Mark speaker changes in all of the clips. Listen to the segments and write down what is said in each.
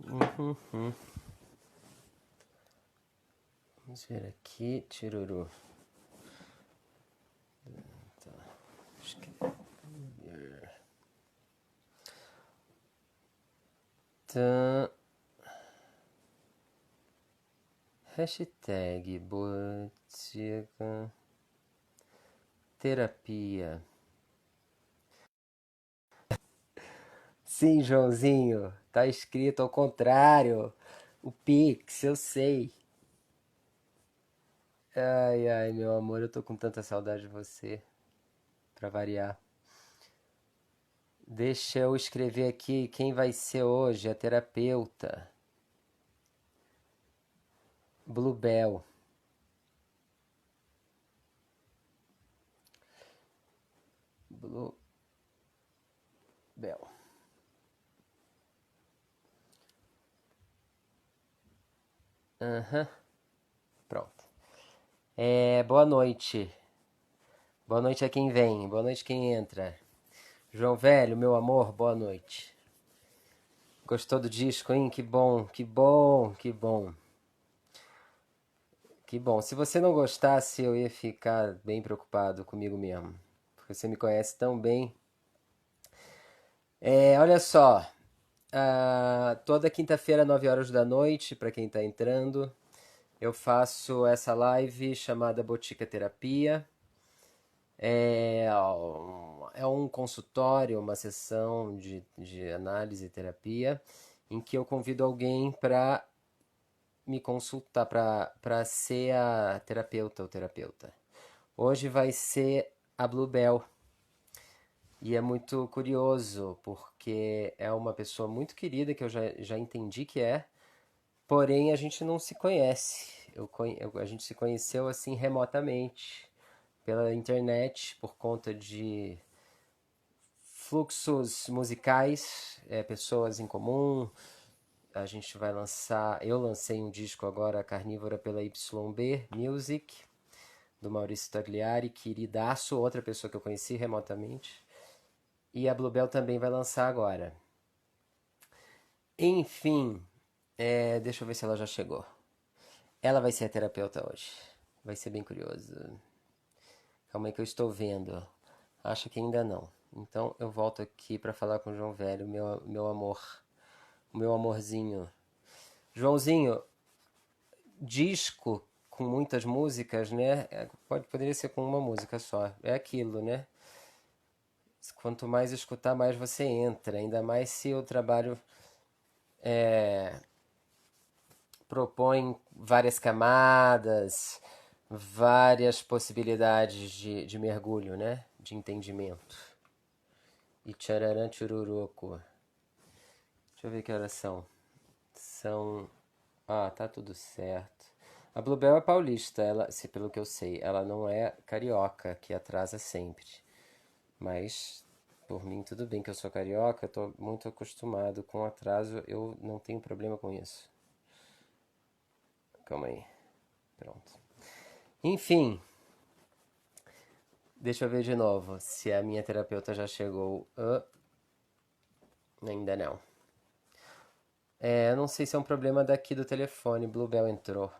Speaker 1: Uhum. Vamos ver aqui, tiruru. Tá. Tá. Hashtag Botica Terapia. Sim, Joãozinho, tá escrito ao contrário. O Pix, eu sei. Ai, ai, meu amor, eu tô com tanta saudade de você, pra variar. Deixa eu escrever aqui quem vai ser hoje a terapeuta. Bluebell. Bluebell. Aham, pronto. Boa noite. Boa noite a quem vem, boa noite quem entra. João Velho, meu amor, boa noite. Gostou do disco, hein? Que bom, que bom, que bom. Que bom. Se você não gostasse, eu ia ficar bem preocupado comigo mesmo. Porque você me conhece tão bem. Olha só. Toda quinta-feira, 9 horas da noite, para quem está entrando, eu faço essa live chamada Botica Terapia. É um consultório, uma sessão de análise e terapia, em que eu convido alguém para me consultar, para ser a terapeuta ou terapeuta. Hoje vai ser a Bluebell. E é muito curioso, porque é uma pessoa muito querida que eu já entendi que é, porém a gente não se conhece. A gente se conheceu assim remotamente, pela internet, por conta de fluxos musicais, pessoas em comum. A gente vai lançar. Eu lancei um disco agora, Carnívora, pela YB Music, do Maurício Tagliari, queridaço, outra pessoa que eu conheci remotamente. E a Bluebell também vai lançar agora. Enfim, deixa eu ver se ela já chegou. Ela vai ser a terapeuta hoje. Vai ser bem curioso. Calma aí que eu estou vendo. Acho que ainda não. Então eu volto aqui para falar com o João Velho, meu amor. O meu amorzinho. Joãozinho, disco com muitas músicas, né? Poderia ser com uma música só. É aquilo, né? Quanto mais escutar, mais você entra. Ainda mais se o trabalho propõe várias camadas, várias possibilidades de mergulho, né? De entendimento. E tchararam tchururuco. Deixa eu ver que horas são. São. Ah, tá tudo certo. A Bluebell é paulista, ela, se pelo que eu sei, ela não é carioca, que atrasa sempre. Mas, por mim, tudo bem que eu sou carioca, eu tô muito acostumado com atraso, eu não tenho problema com isso. Calma aí. Pronto. Enfim, deixa eu ver de novo se a minha terapeuta já chegou. Ainda não. Eu não sei se é um problema daqui do telefone. Bluebell entrou.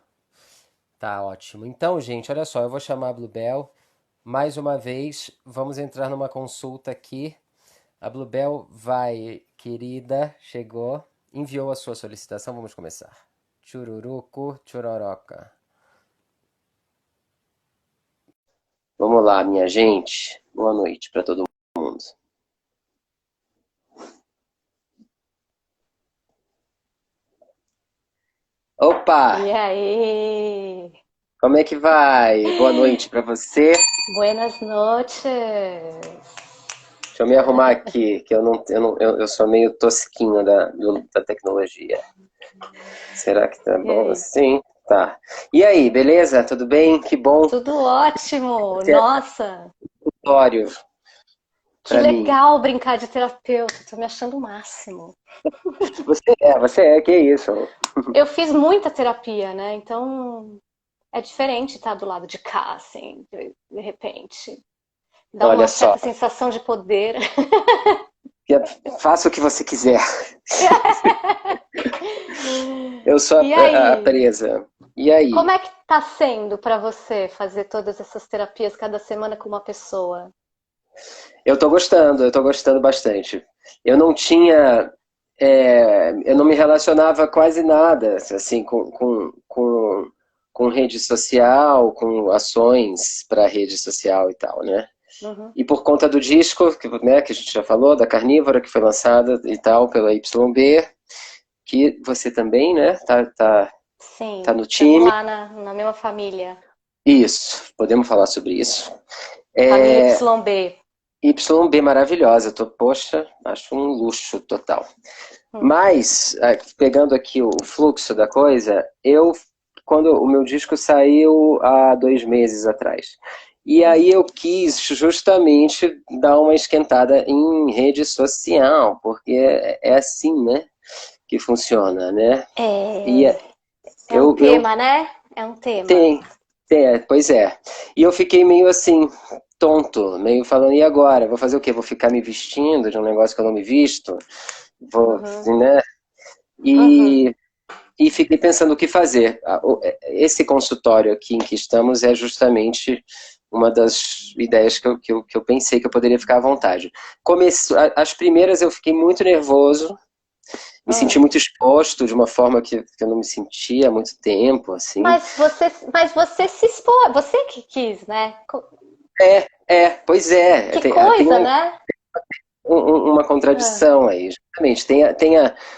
Speaker 1: Tá ótimo. Então, gente, olha só, eu vou chamar a Bluebell. Mais uma vez, vamos entrar numa consulta aqui. A Bluebell vai, querida, chegou, enviou a sua solicitação. Vamos começar. Chururuco, churoroca. Vamos lá, minha gente. Boa noite para todo mundo. Opa!
Speaker 2: E aí?
Speaker 1: Como é que vai? Boa noite para você.
Speaker 2: Buenas noches.
Speaker 1: Deixa eu me arrumar aqui, que eu sou meio tosquinho da tecnologia. Será que tá
Speaker 2: E
Speaker 1: bom
Speaker 2: aí?
Speaker 1: assim? Tá. E aí, beleza? Tudo bem? Que bom.
Speaker 2: Tudo ótimo.
Speaker 1: Esse é
Speaker 2: Nossa,
Speaker 1: tutorial
Speaker 2: que
Speaker 1: para mim.
Speaker 2: legal brincar de terapeuta. Tô me achando o máximo.
Speaker 1: Você é, que isso?
Speaker 2: Eu fiz muita terapia, né? Então é diferente estar do lado de cá, assim, de repente. Dá
Speaker 1: Olha
Speaker 2: uma
Speaker 1: só,
Speaker 2: certa sensação de poder.
Speaker 1: faça o que você quiser. Eu sou
Speaker 2: E
Speaker 1: a
Speaker 2: aí,
Speaker 1: presa. E aí?
Speaker 2: como é que tá sendo para você fazer todas essas terapias cada semana com uma pessoa?
Speaker 1: Eu tô gostando bastante. Eu não tinha, eu não me relacionava quase nada, assim, com rede social, com ações para rede social e tal, né?
Speaker 2: Uhum.
Speaker 1: E por conta do disco, né, que a gente já falou, da Carnívora, que foi lançada e tal pela YB, que você também, né, tá
Speaker 2: Sim,
Speaker 1: no
Speaker 2: estamos
Speaker 1: time.
Speaker 2: lá na mesma família.
Speaker 1: Isso, podemos falar sobre isso.
Speaker 2: Família
Speaker 1: É,
Speaker 2: YB.
Speaker 1: YB maravilhosa, poxa, acho um luxo total.
Speaker 2: Hum.
Speaker 1: Mas, pegando aqui o fluxo da coisa, quando o meu disco saiu há 2 meses atrás, e aí eu quis justamente dar uma esquentada em rede social, porque é assim, né, que funciona, né? E
Speaker 2: É, é um
Speaker 1: eu
Speaker 2: tema, né? É um tema.
Speaker 1: tem, pois é. E eu fiquei meio assim, tonto, meio falando, e agora? Vou fazer o quê? Vou ficar me vestindo de um negócio que eu não me visto? Vou,
Speaker 2: Uhum,
Speaker 1: né?
Speaker 2: uhum.
Speaker 1: E fiquei pensando o que fazer. Esse consultório aqui em que estamos é justamente uma das ideias que eu pensei que eu poderia ficar à vontade. As primeiras eu fiquei muito nervoso, me senti
Speaker 2: Hum.
Speaker 1: muito exposto de uma forma que eu não me sentia há muito tempo, assim.
Speaker 2: Mas você se expôs, você que quis, né?
Speaker 1: Pois é,
Speaker 2: Que
Speaker 1: tem
Speaker 2: coisa, né?
Speaker 1: uma
Speaker 2: Ah,
Speaker 1: contradição aí, justamente.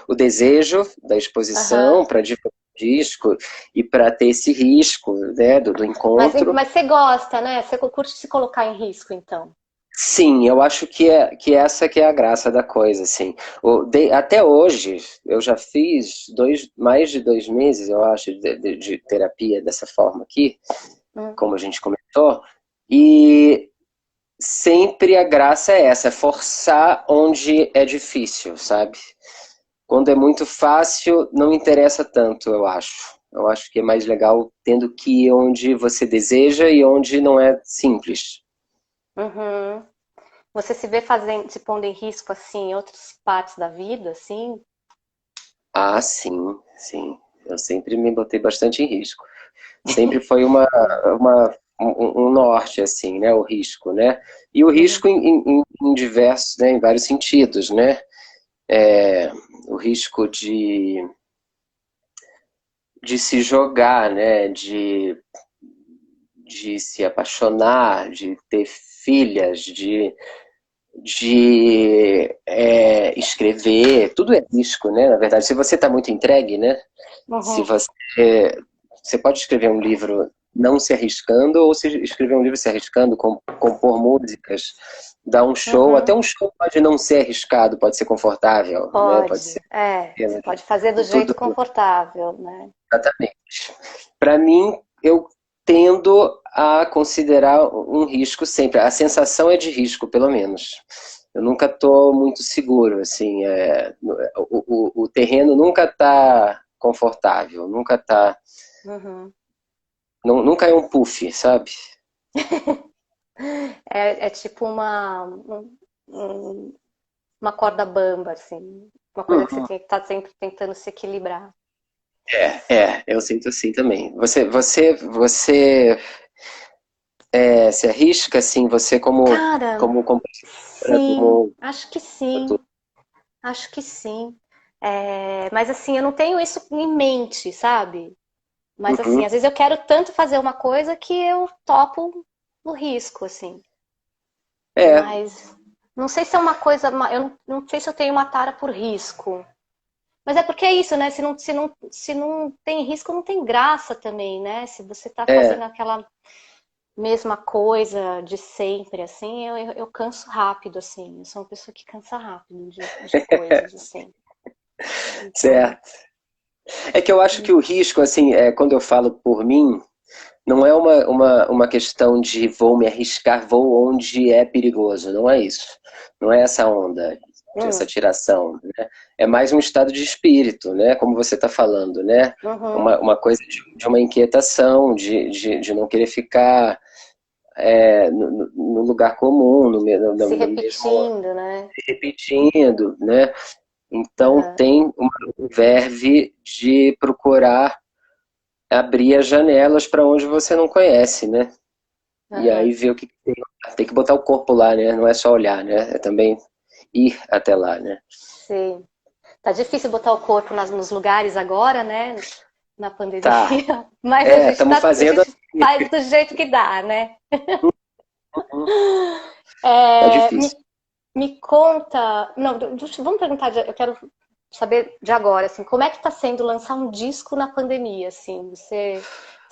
Speaker 1: O desejo da
Speaker 2: aham.
Speaker 1: exposição para divulgar o disco e para ter esse risco, né, do encontro.
Speaker 2: Mas você gosta, né? Você curte se colocar em risco, então.
Speaker 1: Sim, eu acho que essa que é a graça da coisa, assim. Até hoje, eu já fiz mais de 2 meses, eu acho, de terapia dessa forma aqui,
Speaker 2: Hum.
Speaker 1: como a gente comentou, e sempre a graça é essa, é forçar onde é difícil, sabe? Quando é muito fácil, não interessa tanto, eu acho. Eu acho que é mais legal tendo que ir onde você deseja e onde não é simples.
Speaker 2: Uhum. Você se vê fazendo, se pondo em risco assim em outras partes da vida, assim?
Speaker 1: Ah, sim, sim. Eu sempre me botei bastante em risco. Sempre foi um norte, assim, né? O risco, né? E o
Speaker 2: Uhum.
Speaker 1: risco em diversos, né? Em vários sentidos, né? O risco de se jogar, né? De se apaixonar, de ter filhas, de escrever, tudo é risco, né? Na verdade, se você está muito entregue, né? Se
Speaker 2: Uhum.
Speaker 1: você pode escrever um livro não se arriscando, ou se escrever um livro se arriscando, compor músicas, dar um show, até
Speaker 2: Uhum.
Speaker 1: um show pode não ser arriscado, pode ser confortável, né? Pode
Speaker 2: Pode.
Speaker 1: ser
Speaker 2: É, você pode fazer do
Speaker 1: com tudo
Speaker 2: jeito confortável, né?
Speaker 1: exatamente. Para mim, eu tendo a considerar um risco sempre. A sensação é de risco, pelo menos. Eu nunca estou muito seguro, assim. O terreno nunca está confortável, nunca está.
Speaker 2: Uhum.
Speaker 1: Nunca é um puff, sabe?
Speaker 2: É tipo uma corda bamba, assim. Uma coisa que você
Speaker 1: Uhum.
Speaker 2: tem que estar sempre tentando se equilibrar.
Speaker 1: Eu sinto assim também. Você se arrisca assim, você
Speaker 2: Cara,
Speaker 1: como compositora,
Speaker 2: sim,
Speaker 1: como
Speaker 2: acho que sim, acho que sim. É, mas assim, eu não tenho isso em mente, sabe? Mas assim,
Speaker 1: uhum.
Speaker 2: às vezes eu quero tanto fazer uma coisa que eu topo o risco, assim.
Speaker 1: É,
Speaker 2: Mas não sei se é uma coisa, eu não sei se eu tenho uma tara por risco. Mas é porque é isso, né? Se não tem risco, não tem graça também, né? Se você tá
Speaker 1: é.
Speaker 2: fazendo aquela mesma coisa de sempre, assim, eu canso rápido, assim. Eu sou uma pessoa que cansa rápido de coisas, assim. Então,
Speaker 1: Certo. É que eu acho que o risco, assim, quando eu falo por mim, não é uma questão de vou me arriscar, vou onde é perigoso. Não é isso. Não é essa onda, essa
Speaker 2: hum,
Speaker 1: tiração, né? É mais um estado de espírito, né? Como você está falando, né?
Speaker 2: uhum.
Speaker 1: Uma coisa de uma inquietação, de não querer ficar no lugar comum, no
Speaker 2: Se
Speaker 1: mesmo
Speaker 2: repetindo, né?
Speaker 1: repetindo, né? Então
Speaker 2: Aham,
Speaker 1: tem um verve de procurar abrir as janelas para onde você não conhece, né? E aí
Speaker 2: aham.
Speaker 1: ver o que tem. Tem que botar o corpo lá, né? Não é só olhar, né? É também ir até lá, né?
Speaker 2: Sim. Tá difícil botar o corpo nos lugares agora, né? Na pandemia.
Speaker 1: Tá.
Speaker 2: Mas
Speaker 1: É, estamos
Speaker 2: a
Speaker 1: fazendo
Speaker 2: gente
Speaker 1: assim.
Speaker 2: faz do jeito que dá, né?
Speaker 1: Tá
Speaker 2: É,
Speaker 1: difícil.
Speaker 2: me conta. Não, vamos perguntar. Eu quero saber de agora, assim, como é que está sendo lançar um disco na pandemia? Assim, você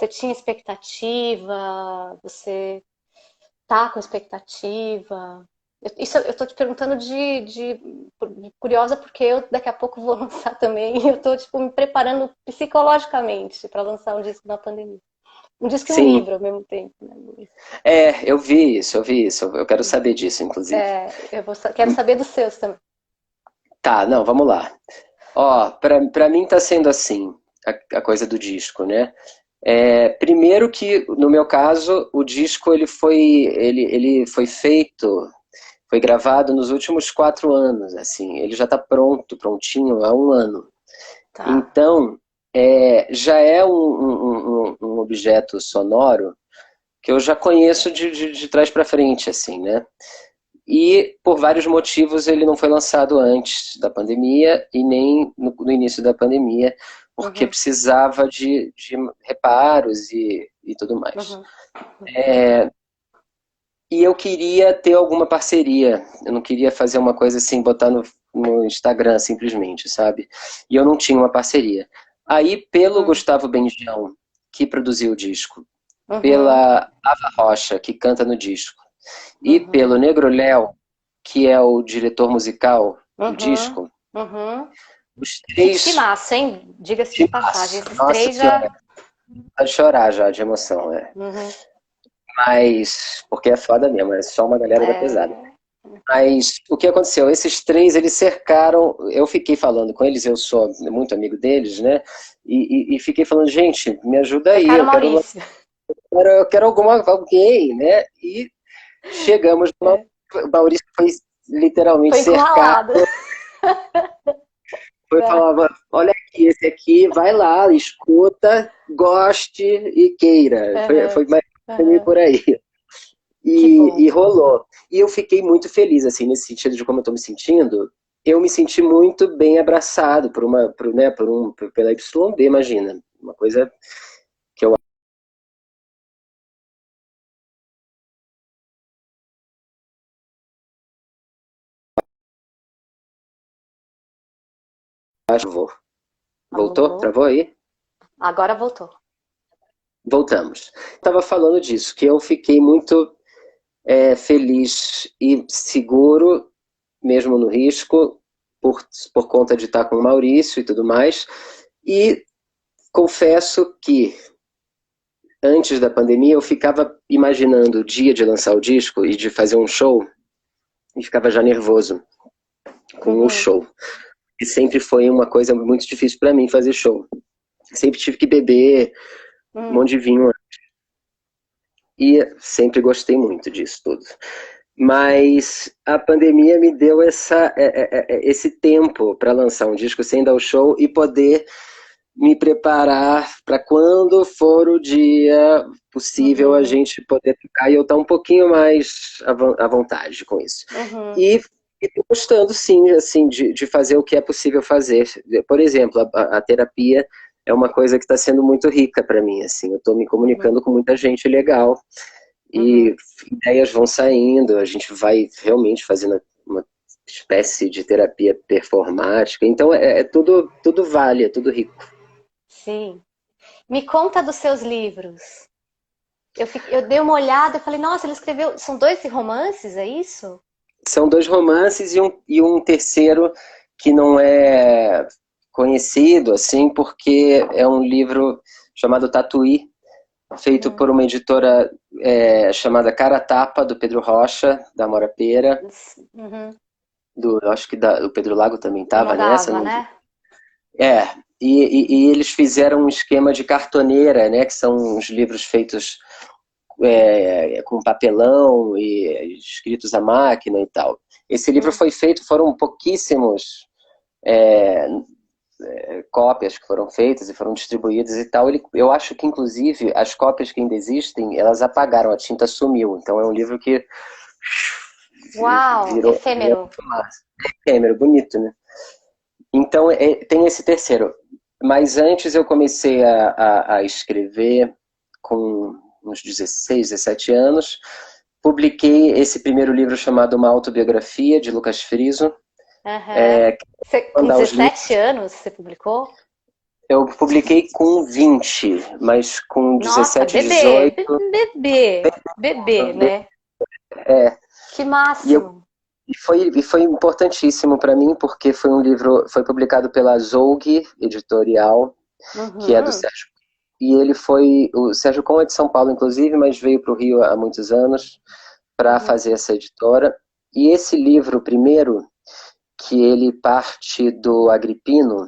Speaker 2: tinha expectativa? Você tá com expectativa? Isso eu tô te perguntando curiosa porque eu daqui a pouco vou lançar também e eu tô tipo me preparando psicologicamente para lançar um disco na pandemia. Um disco e um
Speaker 1: Sim.
Speaker 2: livro ao mesmo tempo, né?
Speaker 1: É, eu vi isso, eu vi isso. Eu quero saber disso, inclusive.
Speaker 2: Quero saber dos seus também.
Speaker 1: Tá, não, vamos lá. Ó, pra mim tá sendo assim, a coisa do disco, né? É, primeiro que, no meu caso, o disco ele foi feito, foi gravado nos últimos 4 anos, assim. Ele já tá pronto, prontinho há um ano.
Speaker 2: Tá.
Speaker 1: Então, já é um objeto sonoro que eu já conheço de trás para frente, assim, né? E por vários motivos ele não foi lançado antes da pandemia e nem no início da pandemia, porque
Speaker 2: Uhum,
Speaker 1: precisava de reparos e tudo mais.
Speaker 2: uhum,
Speaker 1: E eu queria ter alguma parceria, eu não queria fazer uma coisa assim, botar no Instagram simplesmente, sabe? E eu não tinha uma parceria. Aí, pelo
Speaker 2: uhum,
Speaker 1: Gustavo Bendião, que produziu o disco,
Speaker 2: uhum,
Speaker 1: pela Ava Rocha, que canta no disco, e pelo
Speaker 2: uhum,
Speaker 1: Negro Léo, que é o diretor musical do
Speaker 2: uhum,
Speaker 1: disco,
Speaker 2: uhum.
Speaker 1: os três
Speaker 2: Timaço, hein? Diga-se de passagem.
Speaker 1: timaço.
Speaker 2: Esses
Speaker 1: Nossa
Speaker 2: três
Speaker 1: senhora,
Speaker 2: já.
Speaker 1: pode chorar já de emoção, é.
Speaker 2: Uhum,
Speaker 1: Mas, porque é foda mesmo, é só uma galera da pesada.
Speaker 2: é,
Speaker 1: Mas o que aconteceu? Esses três, eles cercaram. Eu fiquei falando com eles, eu sou muito amigo deles, né? E fiquei falando, gente, me ajuda aí,
Speaker 2: cercaram Maurício.
Speaker 1: eu quero alguém, né? E chegamos no
Speaker 2: É.
Speaker 1: o Maurício foi literalmente
Speaker 2: Foi
Speaker 1: cercado,
Speaker 2: encurralado.
Speaker 1: foi falar, olha aqui, esse aqui, vai lá, escuta, goste e queira.
Speaker 2: Aham,
Speaker 1: Foi mais
Speaker 2: aham.
Speaker 1: por aí.
Speaker 2: Que bom.
Speaker 1: E rolou. E eu fiquei muito feliz, assim, nesse sentido de como eu estou me sentindo. Eu me senti muito bem abraçado né, pela YB, imagina. Uma coisa que eu acho.
Speaker 2: Alô,
Speaker 1: Voltou?
Speaker 2: alô?
Speaker 1: Travou aí?
Speaker 2: Agora voltou.
Speaker 1: Voltamos. Estava falando disso, que eu fiquei muito feliz e seguro, mesmo no risco, por conta de estar com o Maurício e tudo mais. E confesso que antes da pandemia eu ficava imaginando o dia de lançar o disco e de fazer um show e ficava já nervoso com o
Speaker 2: Uhum,
Speaker 1: show. E sempre foi uma coisa muito difícil para mim fazer show. Sempre tive que beber um
Speaker 2: uhum,
Speaker 1: monte de vinho e sempre gostei muito disso tudo. Mas a pandemia me deu esse tempo para lançar um disco sem dar o show e poder me preparar para quando for o dia possível a
Speaker 2: uhum,
Speaker 1: gente poder tocar e eu estar um pouquinho mais à vontade com isso.
Speaker 2: uhum,
Speaker 1: E estou gostando, sim, assim, de fazer o que é possível fazer. Por exemplo, a terapia é uma coisa que está sendo muito rica para mim. Assim, eu estou me
Speaker 2: uhum,
Speaker 1: comunicando com muita gente legal
Speaker 2: uhum.
Speaker 1: e ideias vão saindo. A gente vai realmente fazendo uma espécie de terapia performática. Então, tudo vale, é tudo rico.
Speaker 2: Sim. Me conta dos seus livros. Eu dei uma olhada e falei, nossa, ele escreveu. São dois romances, é isso?
Speaker 1: São dois romances e um terceiro que não é conhecido, assim, porque é um livro chamado Tatuí, feito
Speaker 2: Uhum.
Speaker 1: por uma editora chamada Cara Tapa, do Pedro Rocha, da Amora Pera,
Speaker 2: Uhum.
Speaker 1: acho que o Pedro Lago também
Speaker 2: Do
Speaker 1: estava nessa.
Speaker 2: Mandava,
Speaker 1: Não,
Speaker 2: né?
Speaker 1: é, e
Speaker 2: Uhum.
Speaker 1: eles fizeram um esquema de cartoneira, né, que são uns livros feitos com papelão e escritos à máquina e tal. Esse livro
Speaker 2: Uhum.
Speaker 1: foi feito, foram pouquíssimos
Speaker 3: cópias que foram feitas e foram distribuídas e tal. Eu acho que, inclusive, as cópias que ainda existem, elas apagaram, a tinta sumiu. Então é um livro que
Speaker 2: Uau,
Speaker 3: virou
Speaker 2: efêmero.
Speaker 3: efêmero, bonito, né? Então tem esse terceiro. Mas antes eu comecei a escrever com uns 16, 17 anos. Publiquei esse primeiro livro chamado Uma Autobiografia, de Lucas Friso.
Speaker 2: Aham. Com
Speaker 3: Mandar os livros.
Speaker 2: 17 anos você publicou?
Speaker 3: Eu publiquei com 20, mas com
Speaker 2: Nossa,
Speaker 3: 17,
Speaker 2: bebê,
Speaker 3: 18.
Speaker 2: bebê, né?
Speaker 3: É,
Speaker 2: Que
Speaker 3: e, eu,
Speaker 2: máximo.
Speaker 3: e foi importantíssimo para mim, porque foi um livro, foi publicado pela Zoug Editorial, que é do
Speaker 2: Uhum,
Speaker 3: Sérgio. E o Sérgio Com é de São Paulo, inclusive, mas veio para o Rio há muitos anos para
Speaker 2: uhum,
Speaker 3: fazer essa editora. E esse livro, primeiro, que ele parte do Agripino,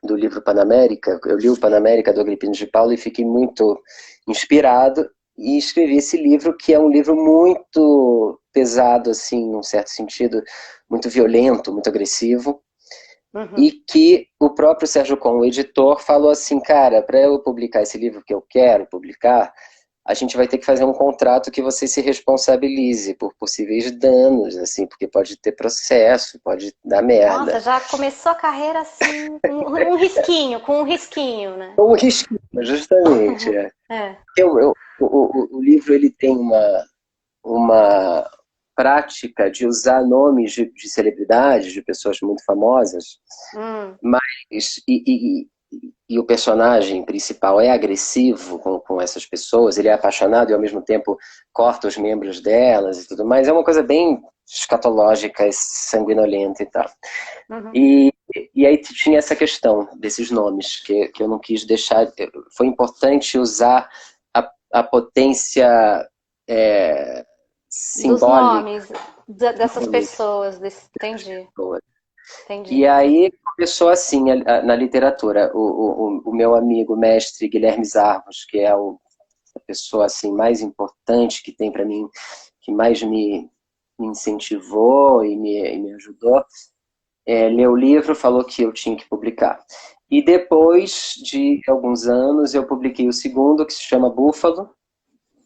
Speaker 3: do livro Panamérica. Eu li o Panamérica do Agripino de Paulo e fiquei muito inspirado e escrevi esse livro, que é um livro muito pesado, assim, num certo sentido, muito violento, muito agressivo,
Speaker 2: uhum.
Speaker 3: e que o próprio Sérgio Com, o editor, falou assim, cara, para eu publicar esse livro que eu quero publicar, a gente vai ter que fazer um contrato que você se responsabilize por possíveis danos, assim, porque pode ter processo, pode dar
Speaker 2: Nossa,
Speaker 3: merda.
Speaker 2: já começou a carreira assim, com um risquinho, né?
Speaker 3: Um risco, justamente. É.
Speaker 2: É.
Speaker 3: O livro ele tem uma prática de usar nomes de celebridades, de pessoas muito famosas,
Speaker 2: Hum,
Speaker 3: mas e o personagem principal é agressivo com essas pessoas, ele é apaixonado e ao mesmo tempo corta os membros delas e tudo mais. É uma coisa bem escatológica e sanguinolenta e tal.
Speaker 2: uhum.
Speaker 3: E aí tinha essa questão desses nomes, que eu não quis deixar. Foi importante usar a potência
Speaker 2: Dos
Speaker 3: simbólica.
Speaker 2: nomes dessas pessoas, entendi,
Speaker 3: E
Speaker 2: entendi.
Speaker 3: aí começou assim na literatura. O meu amigo mestre Guilherme Zarros, que é a pessoa assim mais importante que tem para mim, que mais me incentivou e me ajudou, leu o livro, falou que eu tinha que publicar. E depois de alguns anos, eu publiquei o segundo, que se chama Búfalo,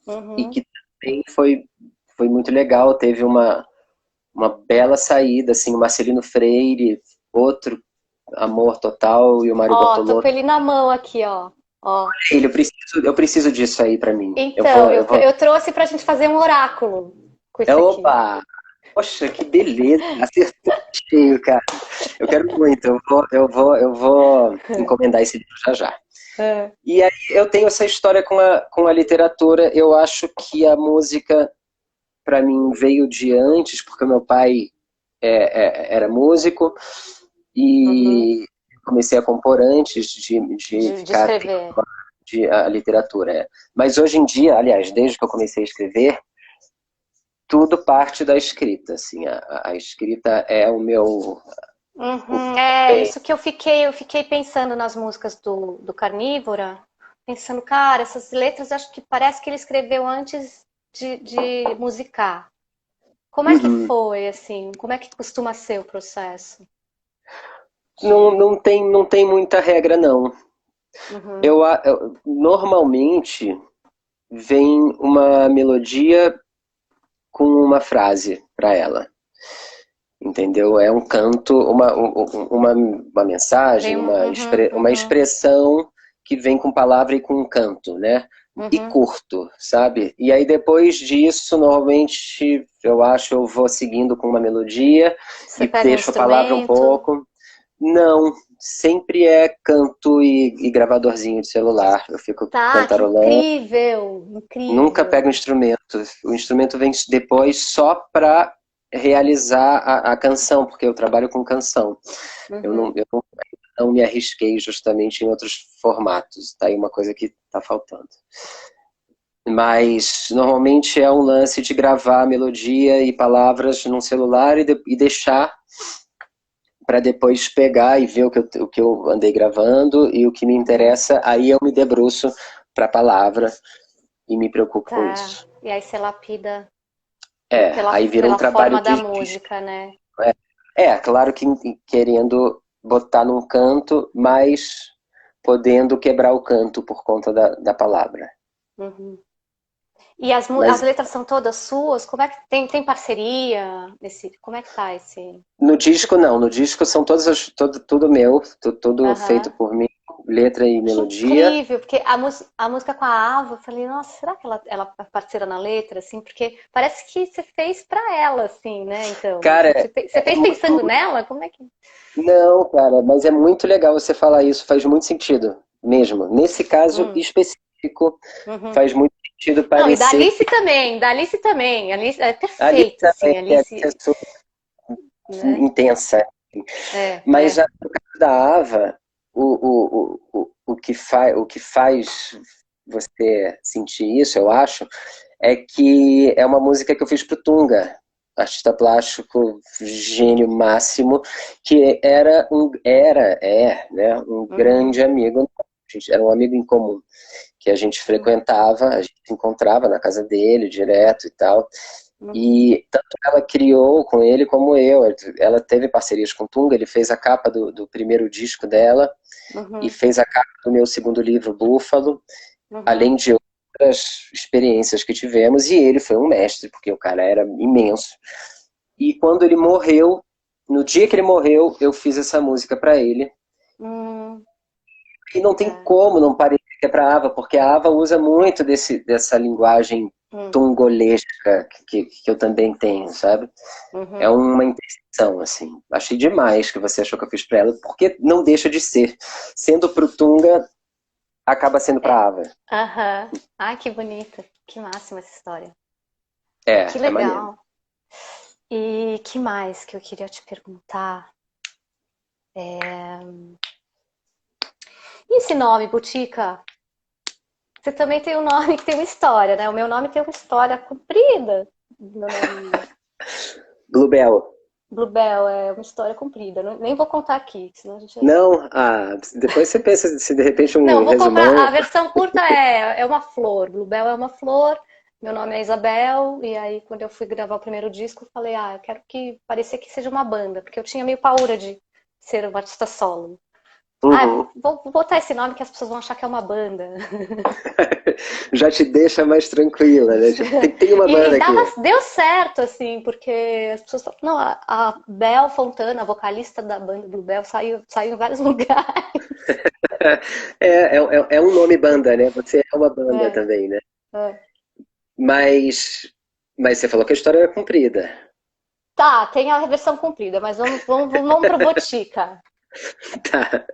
Speaker 3: e
Speaker 2: Uhum.
Speaker 3: que também foi muito legal. Teve uma bela saída, assim, o Marcelino Freire, outro amor total, e o Mário
Speaker 2: Ó, tô com
Speaker 3: Bortolotto.
Speaker 2: ele na mão aqui, ó. Ó.
Speaker 3: Eu preciso disso aí para mim. Eu
Speaker 2: Então,
Speaker 3: vou, eu vou.
Speaker 2: eu trouxe pra gente fazer um oráculo com esse aqui.
Speaker 3: Opa! Poxa, que beleza! Acertou cheio, cara. Eu quero muito. Eu vou encomendar esse livro já já.
Speaker 2: É.
Speaker 3: E aí eu tenho essa história com a literatura. Eu acho que a música, para mim, veio de antes, porque meu pai era músico
Speaker 2: Uhum.
Speaker 3: e comecei a compor antes de
Speaker 2: De
Speaker 3: ficar atento
Speaker 2: escrever.
Speaker 3: à literatura. Mas hoje em dia, aliás, desde que eu comecei a escrever, tudo parte da escrita. Assim, a escrita é o meu.
Speaker 2: Uhum. É isso que eu fiquei pensando nas músicas do Carnívora, pensando, cara, essas letras acho que parece que ele escreveu antes de musicar. Como é que
Speaker 3: Uhum.
Speaker 2: foi, assim? Como é que costuma ser o processo?
Speaker 3: Não tem muita regra, não.
Speaker 2: Uhum.
Speaker 3: Normalmente vem uma melodia com uma frase para ela. Entendeu? É um canto, uma mensagem,
Speaker 2: Uhum,
Speaker 3: uma
Speaker 2: uhum,
Speaker 3: expressão que vem com palavra e com um canto, né? E
Speaker 2: uhum.
Speaker 3: curto, sabe? E aí depois disso, normalmente, eu vou seguindo com uma melodia
Speaker 2: Você
Speaker 3: e
Speaker 2: pega um
Speaker 3: deixo a palavra um
Speaker 2: instrumento.
Speaker 3: pouco. Não, sempre é canto e gravadorzinho de celular. Eu fico
Speaker 2: Tá, que
Speaker 3: cantarolando.
Speaker 2: incrível,
Speaker 3: Nunca pego um
Speaker 2: incrível.
Speaker 3: instrumento. O instrumento vem depois só para realizar a canção, porque eu trabalho com canção. Eu não,
Speaker 2: Uhum.
Speaker 3: eu não me arrisquei justamente em outros formatos. Tá aí uma coisa que está faltando. Mas normalmente é um lance de gravar melodia e palavras num celular e deixar para depois pegar e ver o que eu andei gravando e o que me
Speaker 2: Uhum.
Speaker 3: interessa, aí eu me debruço para a palavra e me preocupo com
Speaker 2: Tá.
Speaker 3: isso.
Speaker 2: E aí você lapida
Speaker 3: Aí vira um
Speaker 2: pela
Speaker 3: trabalho
Speaker 2: forma da
Speaker 3: de
Speaker 2: música, né?
Speaker 3: Claro que querendo botar num canto, mas podendo quebrar o canto por conta da palavra.
Speaker 2: Uhum. E as
Speaker 3: Mas
Speaker 2: letras são todas suas? Como é que tem parceria? Como é que tá esse?
Speaker 3: no disco não, no disco são tudo meu, tudo feito
Speaker 2: Aham.
Speaker 3: por mim, letra e
Speaker 2: Que
Speaker 3: melodia.
Speaker 2: incrível, porque a música com a Ava, eu falei, nossa, será que ela é parceira na letra, assim? Porque parece que você fez pra ela, assim, né? Então, assim,
Speaker 3: Cara,
Speaker 2: você fez pensando nela? Como é que...
Speaker 3: não, cara, mas é muito legal você falar isso, faz muito sentido mesmo. Nesse caso
Speaker 2: Hum,
Speaker 3: específico,
Speaker 2: uhum.
Speaker 3: faz muito sentido
Speaker 2: Não, e
Speaker 3: parecer que
Speaker 2: Da Alice também, Alice é
Speaker 3: a Alice
Speaker 2: perfeito,
Speaker 3: também
Speaker 2: assim,
Speaker 3: é a
Speaker 2: Alice,
Speaker 3: pessoa
Speaker 2: né?
Speaker 3: intensa.
Speaker 2: É,
Speaker 3: Mas
Speaker 2: é.
Speaker 3: já no caso da Ava, o que faz você sentir isso, eu acho, é que é uma música que eu fiz pro Tunga, artista plástico, gênio máximo, que né, um
Speaker 2: Uhum,
Speaker 3: grande amigo, a gente era um amigo em comum, que a gente frequentava, a gente se encontrava na casa dele direto e tal.
Speaker 2: uhum,
Speaker 3: E tanto ela criou com ele como eu. Ela teve parcerias com o Tunga, ele fez a capa do primeiro disco dela e
Speaker 2: uhum,
Speaker 3: fez a capa do meu segundo livro, Búfalo,
Speaker 2: uhum,
Speaker 3: além de outras experiências que tivemos. E ele foi um mestre, porque o cara era imenso. E quando ele morreu, no dia que ele morreu, eu fiz essa música para ele.
Speaker 2: uhum,
Speaker 3: E não tem
Speaker 2: é,
Speaker 3: como não parecer que é para a Ava, porque a Ava usa muito dessa linguagem
Speaker 2: uhum,
Speaker 3: tongolesca que eu também tenho, sabe? É
Speaker 2: uhum.
Speaker 3: uma intenção, assim. Achei demais que você achou que eu fiz pra ela, porque não deixa de ser. Sendo pro Tunga, acaba sendo pra
Speaker 2: É.
Speaker 3: Ava.
Speaker 2: Aham. Ai, que bonita. Que máxima essa história. Que
Speaker 3: É maneiro.
Speaker 2: legal. E que mais que eu queria te perguntar? E esse nome, Botica? Você também tem um nome que tem uma história, né? O meu nome tem uma história comprida. Meu nome
Speaker 3: Bluebell.
Speaker 2: Bluebell é uma história comprida. Nem vou contar aqui, senão a gente.
Speaker 3: Não, depois você pensa se de repente
Speaker 2: Não,
Speaker 3: um
Speaker 2: vou comprar.
Speaker 3: resumão.
Speaker 2: A versão curta é uma flor. Bluebell é uma flor. Meu nome é Isabel. E aí, quando eu fui gravar o primeiro disco, eu falei, eu quero que pareça que seja uma banda, porque eu tinha meio paura de ser uma artista solo.
Speaker 3: Uhum.
Speaker 2: Vou botar esse nome que as pessoas vão achar que é uma banda.
Speaker 3: Já te deixa mais tranquila, né? Tipo, tem uma
Speaker 2: E
Speaker 3: banda aqui.
Speaker 2: deu certo, assim, porque as pessoas falam, não, a Bel Fontana, a vocalista da banda Bluebell, saiu em vários lugares.
Speaker 3: É um nome banda, né? Você é uma banda
Speaker 2: É,
Speaker 3: também, né?
Speaker 2: é.
Speaker 3: Mas você falou que a história era comprida.
Speaker 2: Tá, tem a versão comprida, mas vamos pro Botica.
Speaker 3: Tá.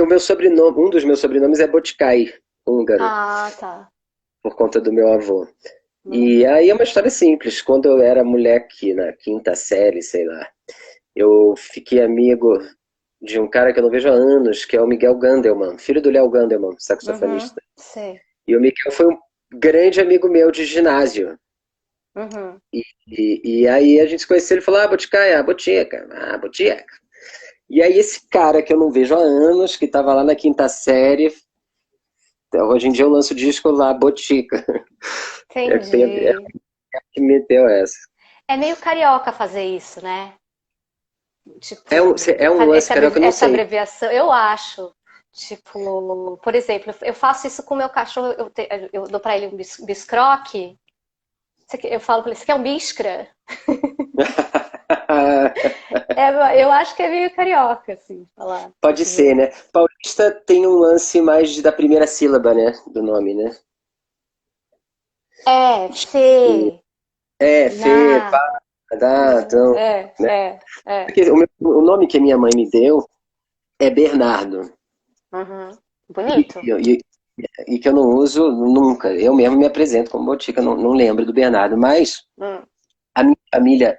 Speaker 3: O meu sobrenome, um dos meus sobrenomes é Boticai, húngaro,
Speaker 2: Ah, tá.
Speaker 3: por conta do meu avô. E
Speaker 2: Uhum,
Speaker 3: aí é uma história simples. Quando eu era moleque, na quinta série, sei lá, eu fiquei amigo de um cara que eu não vejo há anos, que é o Miguel Gandelman, filho do Léo Gandelman,
Speaker 2: uhum,
Speaker 3: saxofonista.
Speaker 2: sei.
Speaker 3: E o Miguel foi um grande amigo meu de ginásio.
Speaker 2: Uhum.
Speaker 3: E aí a gente se conheceu, ele falou, Boticai, Botica, Botica. E aí esse cara que eu não vejo há anos, que estava lá na quinta série, hoje em dia eu lanço disco lá, Botica. É
Speaker 2: Entendi.
Speaker 3: que meteu essa.
Speaker 2: É meio carioca fazer isso, né?
Speaker 3: É
Speaker 2: Tipo,
Speaker 3: um lance carioca, eu não
Speaker 2: essa
Speaker 3: sei.
Speaker 2: abreviação, eu acho. Tipo, por exemplo, eu faço isso com o meu cachorro, eu dou pra ele um biscroque. Eu falo pra ele, você quer um biscra? Eu acho que é meio carioca, assim, falar
Speaker 3: Pode
Speaker 2: desse
Speaker 3: ser,
Speaker 2: jeito.
Speaker 3: né? Paulista tem um lance mais da primeira sílaba, né? Do nome, né?
Speaker 2: É, Fê,
Speaker 3: Fê,
Speaker 2: Na,
Speaker 3: pá, dá, então, né?
Speaker 2: é.
Speaker 3: Porque o nome que minha mãe me deu é Bernardo.
Speaker 2: Uhum.
Speaker 3: E,
Speaker 2: Bonito.
Speaker 3: e, e que eu não uso nunca. Eu mesmo me apresento como Botica, não lembro do Bernardo. Mas
Speaker 2: Hum,
Speaker 3: a minha família,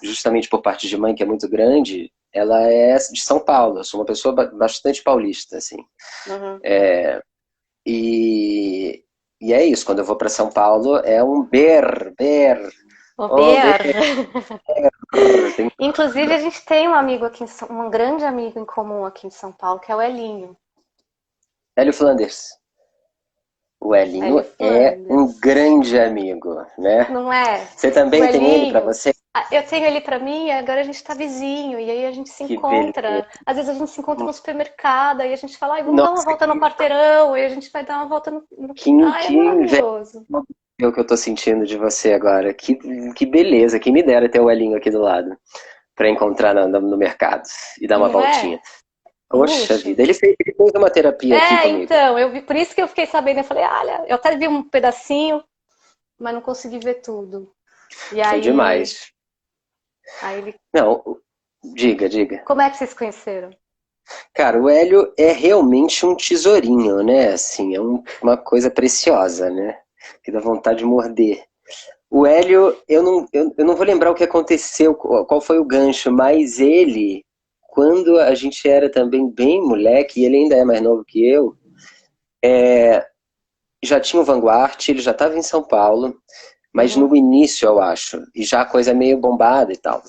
Speaker 3: justamente por parte de mãe, que é muito grande, ela é de São Paulo. Eu sou uma pessoa bastante paulista, assim.
Speaker 2: uhum.
Speaker 3: E, e é isso, quando eu vou para São Paulo, é um
Speaker 2: O
Speaker 3: oh, ber,
Speaker 2: Ber.
Speaker 3: tem
Speaker 2: Inclusive, a gente tem um amigo aqui, um grande amigo em comum aqui em São Paulo, que é o Elinho.
Speaker 3: Hélio Flanders. O Elinho
Speaker 2: Hélio
Speaker 3: é um
Speaker 2: Flanders.
Speaker 3: grande amigo, né?
Speaker 2: Não é?
Speaker 3: Você
Speaker 2: O
Speaker 3: também tem ele para
Speaker 2: Elinho,
Speaker 3: você?
Speaker 2: Eu tenho ele pra mim, e agora a gente tá vizinho, e aí a gente se
Speaker 3: Que beleza.
Speaker 2: encontra. Às vezes a gente se encontra no supermercado, aí a gente fala, ai, vamos dar uma
Speaker 3: Nossa,
Speaker 2: volta no quarteirão, e a gente vai dar uma volta no...
Speaker 3: que,
Speaker 2: Ai, é
Speaker 3: que inveja
Speaker 2: maravilhoso.
Speaker 3: o que eu tô sentindo de você agora. Que beleza, que me dera ter o Elinho aqui do lado para encontrar no mercado e dar uma
Speaker 2: Não
Speaker 3: voltinha.
Speaker 2: é? Um
Speaker 3: Poxa
Speaker 2: luxo.
Speaker 3: vida, ele fez uma terapia aqui comigo.
Speaker 2: Então, eu vi, por isso que eu fiquei sabendo, eu falei, olha, eu até vi um pedacinho, mas não consegui ver tudo. E
Speaker 3: Foi demais.
Speaker 2: aí ele,
Speaker 3: Não, diga.
Speaker 2: como é que vocês se conheceram?
Speaker 3: Cara, o Hélio é realmente um tesourinho, né? Assim, é uma coisa preciosa, né? Que dá vontade de morder. O Hélio, eu não vou lembrar o que aconteceu, qual foi o gancho, mas ele, quando a gente era também bem moleque, e ele ainda é mais novo que eu, já tinha o Vanguard, ele já estava em São Paulo, mas
Speaker 2: Uhum,
Speaker 3: no início, eu acho, e já a coisa meio bombada e tal.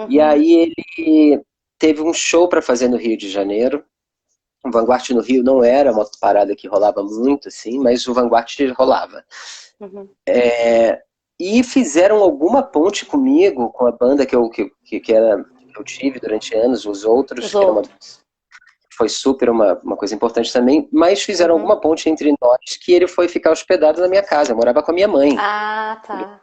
Speaker 3: E
Speaker 2: uhum,
Speaker 3: aí ele teve um show para fazer no Rio de Janeiro. O Vanguard no Rio não era uma parada que rolava muito, assim, mas o Vanguard rolava.
Speaker 2: uhum.
Speaker 3: E fizeram alguma ponte comigo, com a banda que eu tive durante anos, os outros,
Speaker 2: Os
Speaker 3: que
Speaker 2: outros.
Speaker 3: foi super uma coisa importante também, mas fizeram
Speaker 2: Uhum.
Speaker 3: alguma ponte entre nós que ele foi ficar hospedado na minha casa. Eu morava com a minha mãe.
Speaker 2: Ah, tá.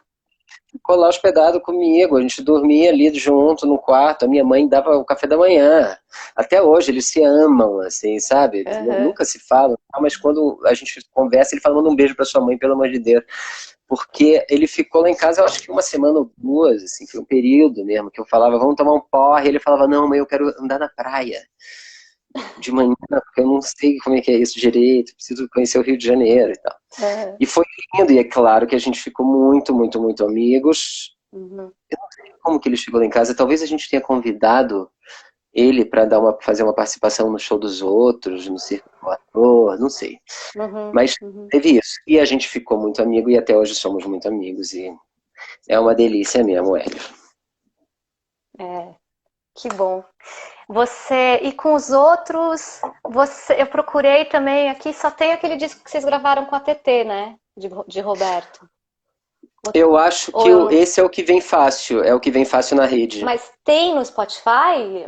Speaker 3: Ficou lá hospedado comigo, a gente dormia ali junto no quarto, a minha mãe dava o café da manhã. Até hoje eles se amam, assim, sabe?
Speaker 2: Uhum.
Speaker 3: Nunca se falam, mas quando a gente conversa, ele fala, manda um beijo pra sua mãe, pelo amor de Deus. Porque ele ficou lá em casa, eu acho que uma semana ou duas, assim, foi um período mesmo, que eu falava, vamos tomar um porre, ele falava, não, mãe, eu quero andar na praia de manhã, porque eu não sei como é que é isso direito, preciso conhecer o Rio de Janeiro e tal.
Speaker 2: Uhum.
Speaker 3: E foi lindo, e é claro que a gente ficou muito, muito, muito amigos.
Speaker 2: Uhum.
Speaker 3: Como que ele chegou lá em casa? Talvez a gente tenha convidado ele para fazer uma participação no show dos outros, no Circo do Ator, não sei.
Speaker 2: Uhum.
Speaker 3: Mas
Speaker 2: Uhum.
Speaker 3: teve isso. E a gente ficou muito amigo e até hoje somos muito amigos. E é uma delícia mesmo, Hélio.
Speaker 2: É, que bom. E com os outros, eu procurei também aqui, só tem aquele disco que vocês gravaram com a TT, né? De Roberto.
Speaker 3: Eu acho
Speaker 2: Ou
Speaker 3: que
Speaker 2: eu não.
Speaker 3: esse é o que vem fácil, é o que vem fácil na rede.
Speaker 2: Mas tem no Spotify?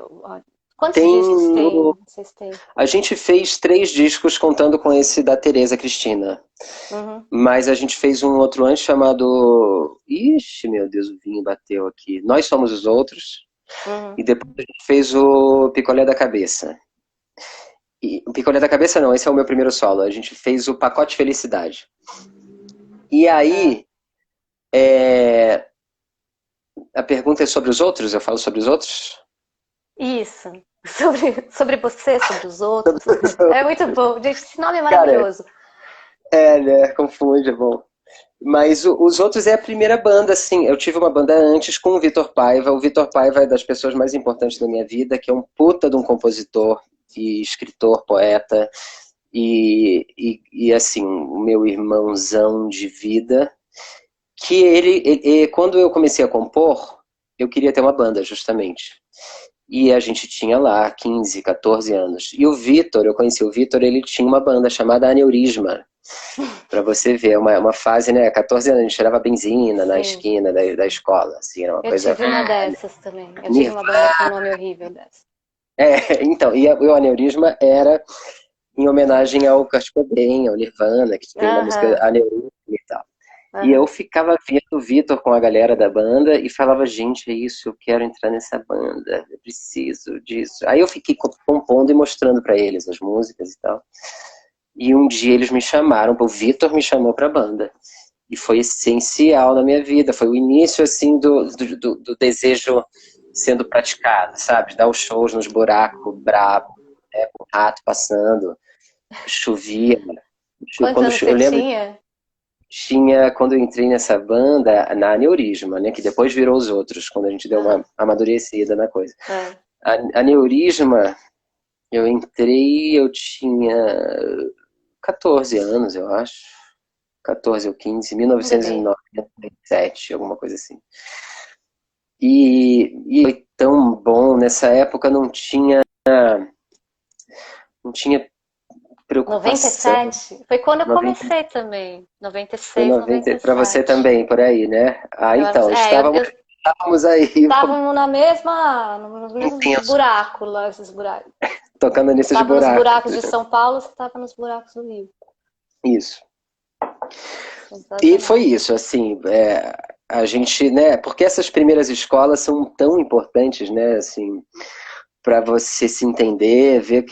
Speaker 2: Quantos
Speaker 3: Tem
Speaker 2: discos
Speaker 3: no...
Speaker 2: tem? Vocês têm?
Speaker 3: A gente fez 3 discos contando com esse da Tereza Cristina.
Speaker 2: Uhum,
Speaker 3: Mas a gente fez um outro antes chamado. Ixi, meu Deus, o vinho bateu aqui. Nós Somos os Outros.
Speaker 2: uhum.
Speaker 3: E depois a gente fez o Picolé da Cabeça. E, o Picolé da Cabeça não, esse é o meu primeiro solo. A gente fez o Pacote Felicidade. E
Speaker 2: É.
Speaker 3: aí, é, a pergunta é sobre os outros? Eu falo sobre os outros?
Speaker 2: Isso. Sobre você, sobre os outros. É muito bom. Gente, esse nome é
Speaker 3: Cara,
Speaker 2: maravilhoso.
Speaker 3: né? Confunde, é bom. Mas os outros é a primeira banda, assim. Eu tive uma banda antes com o Vitor Paiva. O Vitor Paiva é das pessoas mais importantes da minha vida, que é um puta de um compositor e escritor, poeta. E assim, o meu irmãozão de vida. Que quando eu comecei a compor, eu queria ter uma banda, justamente. E a gente tinha lá 15, 14 anos. E o Vitor, eu conheci o Vitor, ele tinha uma banda chamada Aneurisma. Pra você ver, uma fase, né? 14 anos, a gente tirava benzina na
Speaker 2: Sim.
Speaker 3: esquina da escola, assim, era uma
Speaker 2: Eu
Speaker 3: coisa.
Speaker 2: tive uma dessas também. Eu tive uma banda com um
Speaker 3: Nirvana.
Speaker 2: nome horrível dessa.
Speaker 3: Então, o Aneurisma era em homenagem ao Kurt Cobain, ao Nirvana, que tem na música
Speaker 2: Aham,
Speaker 3: Aneurisma e tal. E eu
Speaker 2: aham.
Speaker 3: ficava vendo o Vitor com a galera da banda e falava, gente, é isso, eu quero entrar nessa banda, eu preciso disso. Aí eu fiquei compondo e mostrando pra eles as músicas e tal. E um dia eles me chamaram, o Vitor me chamou pra banda. E foi essencial na minha vida, foi o início, assim, do desejo sendo praticado, sabe? Dar os shows nos buracos brabo, né? Com o rato passando, chovia.
Speaker 2: Quantos anos
Speaker 3: Eu
Speaker 2: você
Speaker 3: lembro
Speaker 2: tinha?
Speaker 3: quando eu entrei nessa banda, na Aneurisma, né, que depois virou os outros, quando a gente deu uma
Speaker 2: Aham,
Speaker 3: amadurecida na coisa.
Speaker 2: é.
Speaker 3: A Aneurisma, eu entrei, eu tinha 14 anos, eu acho. 14 ou 15,
Speaker 2: Um bebê.
Speaker 3: 1997, alguma coisa assim. E foi tão bom, nessa época não tinha preocupação.
Speaker 2: 97? Foi quando eu
Speaker 3: 90,
Speaker 2: comecei também.
Speaker 3: foi
Speaker 2: 96,
Speaker 3: 90, para você
Speaker 2: 97.
Speaker 3: também, por aí, né? Ah,
Speaker 2: Eu era,
Speaker 3: então,
Speaker 2: é, eu,
Speaker 3: estávamos
Speaker 2: eu,
Speaker 3: estávamos aí
Speaker 2: Estávamos nos mesmos
Speaker 3: intenso,
Speaker 2: buracos lá, esses buracos.
Speaker 3: tocando nesses
Speaker 2: Estava nos
Speaker 3: buracos.
Speaker 2: buracos de São Paulo, você estava nos buracos do Rio.
Speaker 3: Isso. E foi
Speaker 2: Sensacional.
Speaker 3: isso, assim, a gente, né, porque essas primeiras escolas são tão importantes, né, assim, para você se entender, ver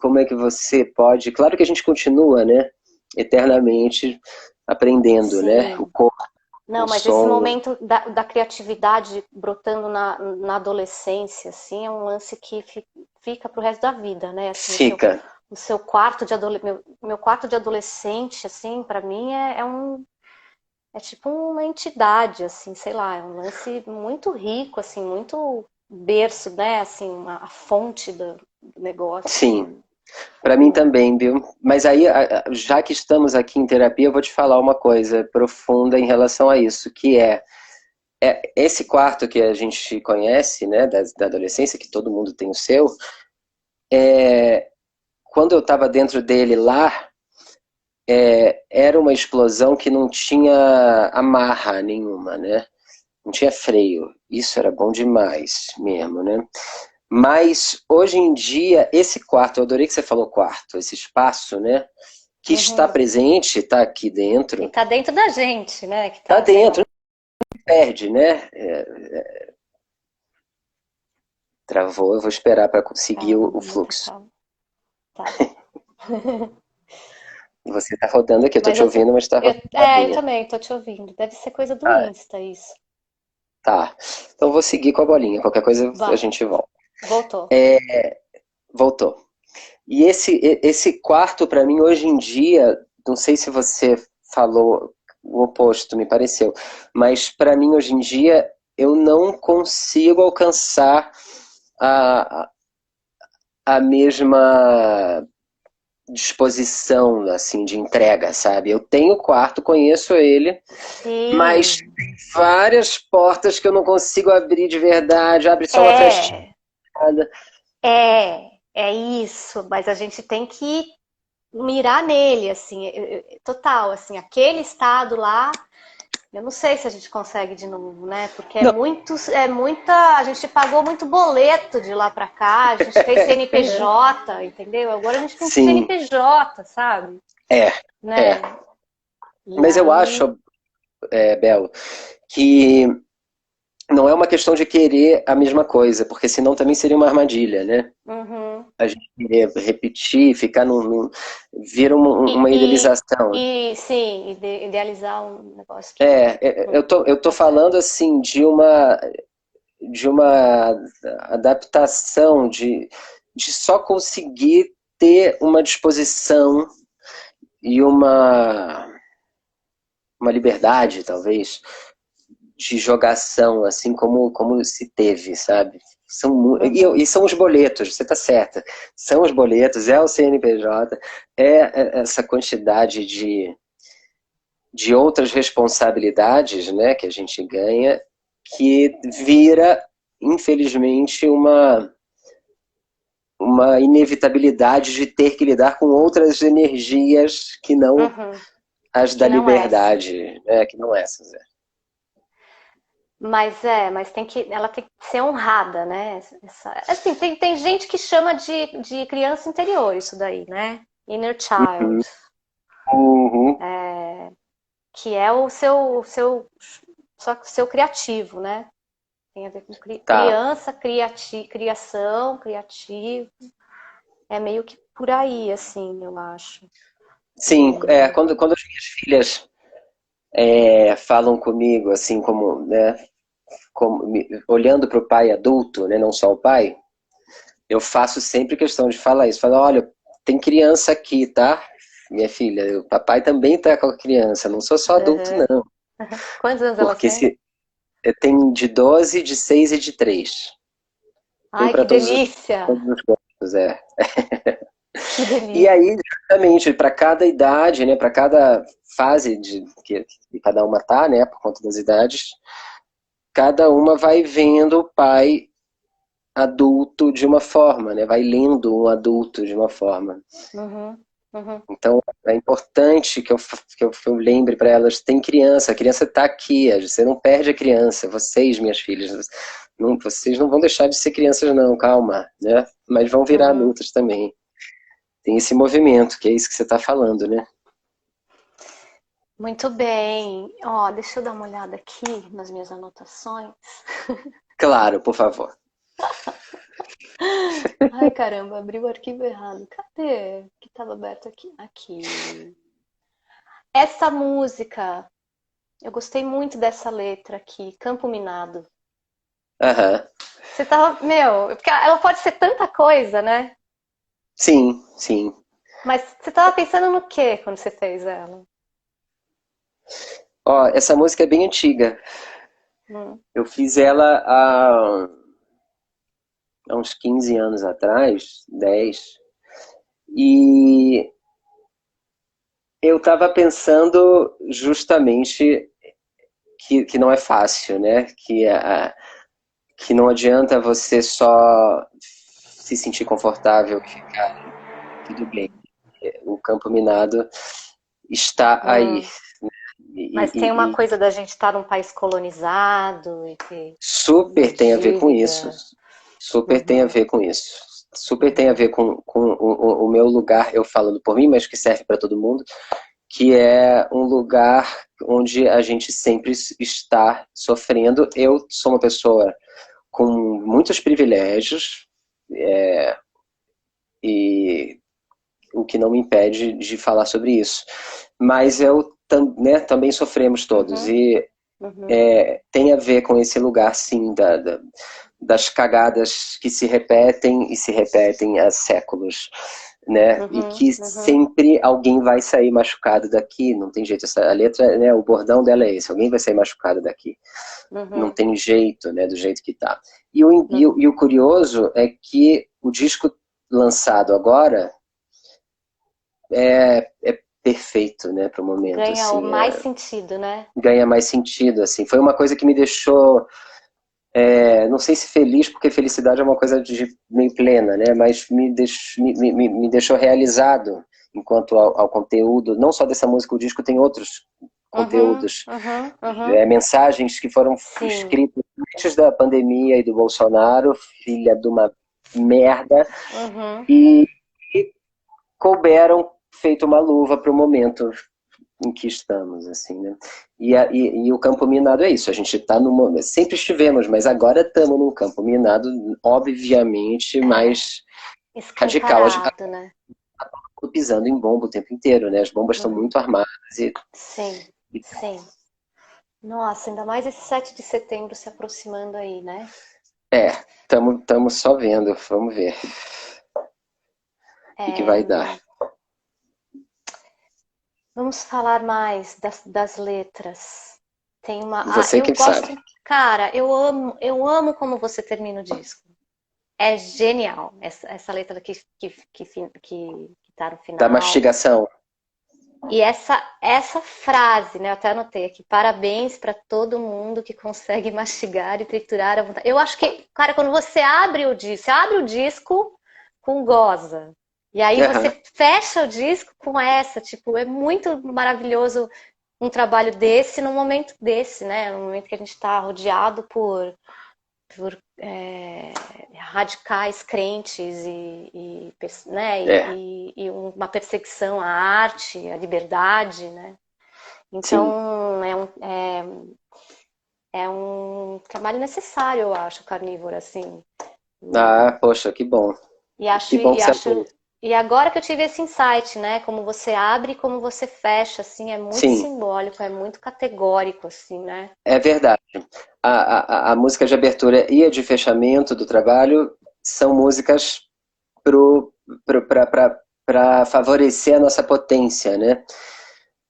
Speaker 3: como é que você pode, claro que a gente continua, né, eternamente aprendendo, né, o
Speaker 2: Sim.
Speaker 3: corpo,
Speaker 2: Não,
Speaker 3: o
Speaker 2: mas esse
Speaker 3: som,
Speaker 2: momento da criatividade brotando na adolescência, assim, é um lance que fica pro resto da vida, né? Assim,
Speaker 3: fica,
Speaker 2: o seu quarto de meu quarto de adolescente, assim, para mim é tipo uma entidade, assim, sei lá, é um lance muito rico, assim, muito berço, né? Assim, a fonte do negócio,
Speaker 3: sim,
Speaker 2: assim.
Speaker 3: para mim
Speaker 2: Hum.
Speaker 3: também, viu? Mas aí, já que estamos aqui em terapia, eu vou te falar uma coisa profunda em relação a isso, que esse quarto que a gente conhece, né, da adolescência, que todo mundo tem o seu, quando eu estava dentro dele lá, era uma explosão que não tinha amarra nenhuma, né? Não tinha freio. Isso era bom demais mesmo, né? Mas hoje em dia, esse quarto, eu adorei que você falou quarto, esse espaço, né? Que está
Speaker 2: Uhum.
Speaker 3: presente, está aqui
Speaker 2: E
Speaker 3: dentro,
Speaker 2: tá dentro da gente, né? Que
Speaker 3: está
Speaker 2: tá, sei
Speaker 3: dentro,
Speaker 2: lá.
Speaker 3: não perde, né? Travou, eu vou esperar para conseguir
Speaker 2: Calma,
Speaker 3: o
Speaker 2: muita
Speaker 3: fluxo.
Speaker 2: calma. Tá.
Speaker 3: Você está rodando aqui, eu estou
Speaker 2: Mas
Speaker 3: te ouvindo, mas está rodando a
Speaker 2: eu
Speaker 3: bolinha.
Speaker 2: também tô te ouvindo. Deve ser coisa do
Speaker 3: Ah,
Speaker 2: Insta, isso.
Speaker 3: tá. Então vou seguir com a bolinha. Qualquer coisa a
Speaker 2: Vai,
Speaker 3: gente volta.
Speaker 2: voltou.
Speaker 3: Voltou. E esse quarto, para mim, hoje em dia, não sei se você falou o oposto, me pareceu, mas para mim, hoje em dia, eu não consigo alcançar a, a mesma disposição, assim, de entrega, sabe? Eu tenho o quarto, conheço ele, mas
Speaker 2: Sim,
Speaker 3: tem várias portas que eu não consigo abrir de verdade, abre só uma frestinha.
Speaker 2: é, é isso. Mas a gente tem que mirar nele, assim, total, assim, aquele estado lá. Eu não sei se a gente consegue de novo, né? Porque
Speaker 3: Não,
Speaker 2: é muita. A gente pagou muito boleto de lá pra cá, a gente fez CNPJ, entendeu? Agora a gente tem
Speaker 3: sim,
Speaker 2: CNPJ, sabe?
Speaker 3: é, é.
Speaker 2: Né? E
Speaker 3: Mas eu
Speaker 2: aí.
Speaker 3: acho, Belo, que não é uma questão de querer a mesma coisa, porque senão também seria uma armadilha, né?
Speaker 2: Uhum.
Speaker 3: A gente querer repetir, ficar vira uma
Speaker 2: E,
Speaker 3: idealização.
Speaker 2: sim, idealizar um negócio que.
Speaker 3: Eu tô
Speaker 2: Tá certo.
Speaker 3: falando assim de uma adaptação, de só conseguir ter uma disposição e uma liberdade, talvez, de jogação, assim como se teve, sabe? E
Speaker 2: Uhum.
Speaker 3: são os boletos, você está certa. São os boletos, é o CNPJ, essa quantidade de outras responsabilidades, né, que a gente ganha, que vira, infelizmente, uma inevitabilidade de ter que lidar com outras energias que não
Speaker 2: Uhum.
Speaker 3: as da
Speaker 2: Que não é essa.
Speaker 3: liberdade, né, que não essas.
Speaker 2: Mas ela tem que ser honrada, né? Assim, tem gente que chama de criança interior isso daí, né? Inner child,
Speaker 3: Uhum.
Speaker 2: que é seu criativo, né? Tem a ver com
Speaker 3: Tá.
Speaker 2: criança, criação, criativo. É meio que por aí, assim, eu acho.
Speaker 3: Sim, quando as minhas filhas falam comigo, assim, como, né, olhando para o pai adulto, né, não só o pai, eu faço sempre questão de falar isso. Falo, olha, tem criança aqui, tá? Minha filha, o papai também tá com a criança, não sou só adulto,
Speaker 2: Uhum.
Speaker 3: não.
Speaker 2: Quantos anos elas
Speaker 3: Porque
Speaker 2: têm?
Speaker 3: se tem de 12, de 6 e de 3. Tem
Speaker 2: Ai,
Speaker 3: para
Speaker 2: que
Speaker 3: todos
Speaker 2: delícia!
Speaker 3: os gostos, é.
Speaker 2: Que
Speaker 3: E
Speaker 2: delícia!
Speaker 3: aí, justamente, para cada idade, né, para cada fase que cada uma tá, né, por conta das idades, cada uma vai vendo o pai adulto de uma forma, né, vai lendo um adulto de uma forma.
Speaker 2: Uhum. Uhum.
Speaker 3: Então, é importante que eu lembre para elas, tem criança, a criança está aqui, você não perde a criança, vocês, minhas filhas, não, vocês não vão deixar de ser crianças não, calma, né? Mas vão virar
Speaker 2: Uhum.
Speaker 3: adultas também. Tem esse movimento, que é isso que você está falando, né?
Speaker 2: Muito bem. Ó, deixa eu dar uma olhada aqui nas minhas anotações.
Speaker 3: Claro, por favor.
Speaker 2: Ai, caramba, abri o arquivo errado. Cadê? Que estava aberto aqui. Aqui. Essa música, eu gostei muito dessa letra aqui, Campo Minado.
Speaker 3: Aham.
Speaker 2: Você tava, meu, porque ela pode ser tanta coisa, né?
Speaker 3: Sim, sim.
Speaker 2: Mas você tava pensando no quê quando você fez ela?
Speaker 3: Ó, essa música é bem antiga.
Speaker 2: Hum.
Speaker 3: Eu fiz ela há uns 15 anos atrás, 10. E eu estava pensando justamente que não é fácil, né? Que não adianta você só se sentir confortável, ficar tudo bem. O campo minado está aí.
Speaker 2: Hum. Mas tem uma
Speaker 3: E
Speaker 2: coisa da gente estar num país colonizado e ter uma
Speaker 3: super tem a ver com isso.
Speaker 2: dívida.
Speaker 3: Super tem a
Speaker 2: Uhum,
Speaker 3: ver com isso. Super tem a
Speaker 2: uhum,
Speaker 3: ver com o meu lugar, eu falando por mim, mas que serve para todo mundo, que é um lugar onde a gente sempre está sofrendo. Eu sou uma pessoa com muitos privilégios, e o que não me impede de falar sobre isso. Mas né, também sofremos todos,
Speaker 2: uhum,
Speaker 3: e
Speaker 2: uhum,
Speaker 3: tem a ver com esse lugar, sim, das cagadas que se repetem e se repetem há séculos, né? E
Speaker 2: uhum,
Speaker 3: que
Speaker 2: uhum,
Speaker 3: sempre alguém vai sair machucado daqui, não tem jeito. A letra, né, o bordão dela é esse, alguém vai sair machucado daqui. Não
Speaker 2: uhum,
Speaker 3: tem jeito, né, do jeito que tá. E o
Speaker 2: uhum.
Speaker 3: curioso é que o disco lançado agora é perfeito, né, para o momento,
Speaker 2: Ganha o
Speaker 3: assim,
Speaker 2: mais sentido, né?
Speaker 3: ganha mais sentido, assim. Foi uma coisa que me deixou, não sei se feliz, porque felicidade é uma coisa meio plena, né, mas me deixou realizado enquanto ao conteúdo, não só dessa música, o disco tem outros
Speaker 2: Uhum,
Speaker 3: conteúdos,
Speaker 2: uhum, uhum.
Speaker 3: mensagens que foram
Speaker 2: Sim.
Speaker 3: escritas antes da pandemia e do Bolsonaro, filha de uma merda,
Speaker 2: Uhum.
Speaker 3: e couberam feito uma luva para o momento em que estamos, assim, né? E o campo minado é isso, a gente está no momento, sempre estivemos, mas agora estamos num campo minado, obviamente,
Speaker 2: É,
Speaker 3: mais radical. A gente
Speaker 2: escancarado, né?
Speaker 3: tá pisando em bomba o tempo inteiro, né? As bombas estão
Speaker 2: Uhum.
Speaker 3: muito armadas
Speaker 2: Sim,
Speaker 3: e
Speaker 2: sim. Nossa, ainda mais esse 7 de setembro se aproximando aí, né?
Speaker 3: estamos só vendo, vamos ver o que
Speaker 2: É,
Speaker 3: vai dar.
Speaker 2: vamos falar mais das letras. Tem uma. Ah,
Speaker 3: Você
Speaker 2: eu
Speaker 3: que sabe.
Speaker 2: gosto. Cara, eu amo como você termina o disco. É genial. Essa letra que tá no
Speaker 3: Da
Speaker 2: final.
Speaker 3: mastigação.
Speaker 2: E essa frase, né? Eu até anotei aqui. Parabéns para todo mundo que consegue mastigar e triturar à vontade. Eu acho que, cara, quando você abre o disco com goza. E aí
Speaker 3: Aham.
Speaker 2: você fecha o disco com essa, tipo, é muito maravilhoso um trabalho desse num momento desse, né? No momento que a gente está rodeado por radicais crentes né?
Speaker 3: É,
Speaker 2: E uma perseguição à arte, à liberdade, né?
Speaker 3: sim.
Speaker 2: Então é um trabalho necessário, eu acho, carnívoro, assim.
Speaker 3: Ah, poxa, que bom.
Speaker 2: E acho,
Speaker 3: Que bom
Speaker 2: e
Speaker 3: que você
Speaker 2: acho,
Speaker 3: abriu.
Speaker 2: e agora que eu tive esse insight, né? Como você abre e como você fecha, assim, é muito
Speaker 3: Sim,
Speaker 2: simbólico, é muito categórico, assim, né?
Speaker 3: é verdade. A música de abertura e a de fechamento do trabalho são músicas para favorecer a nossa potência, né?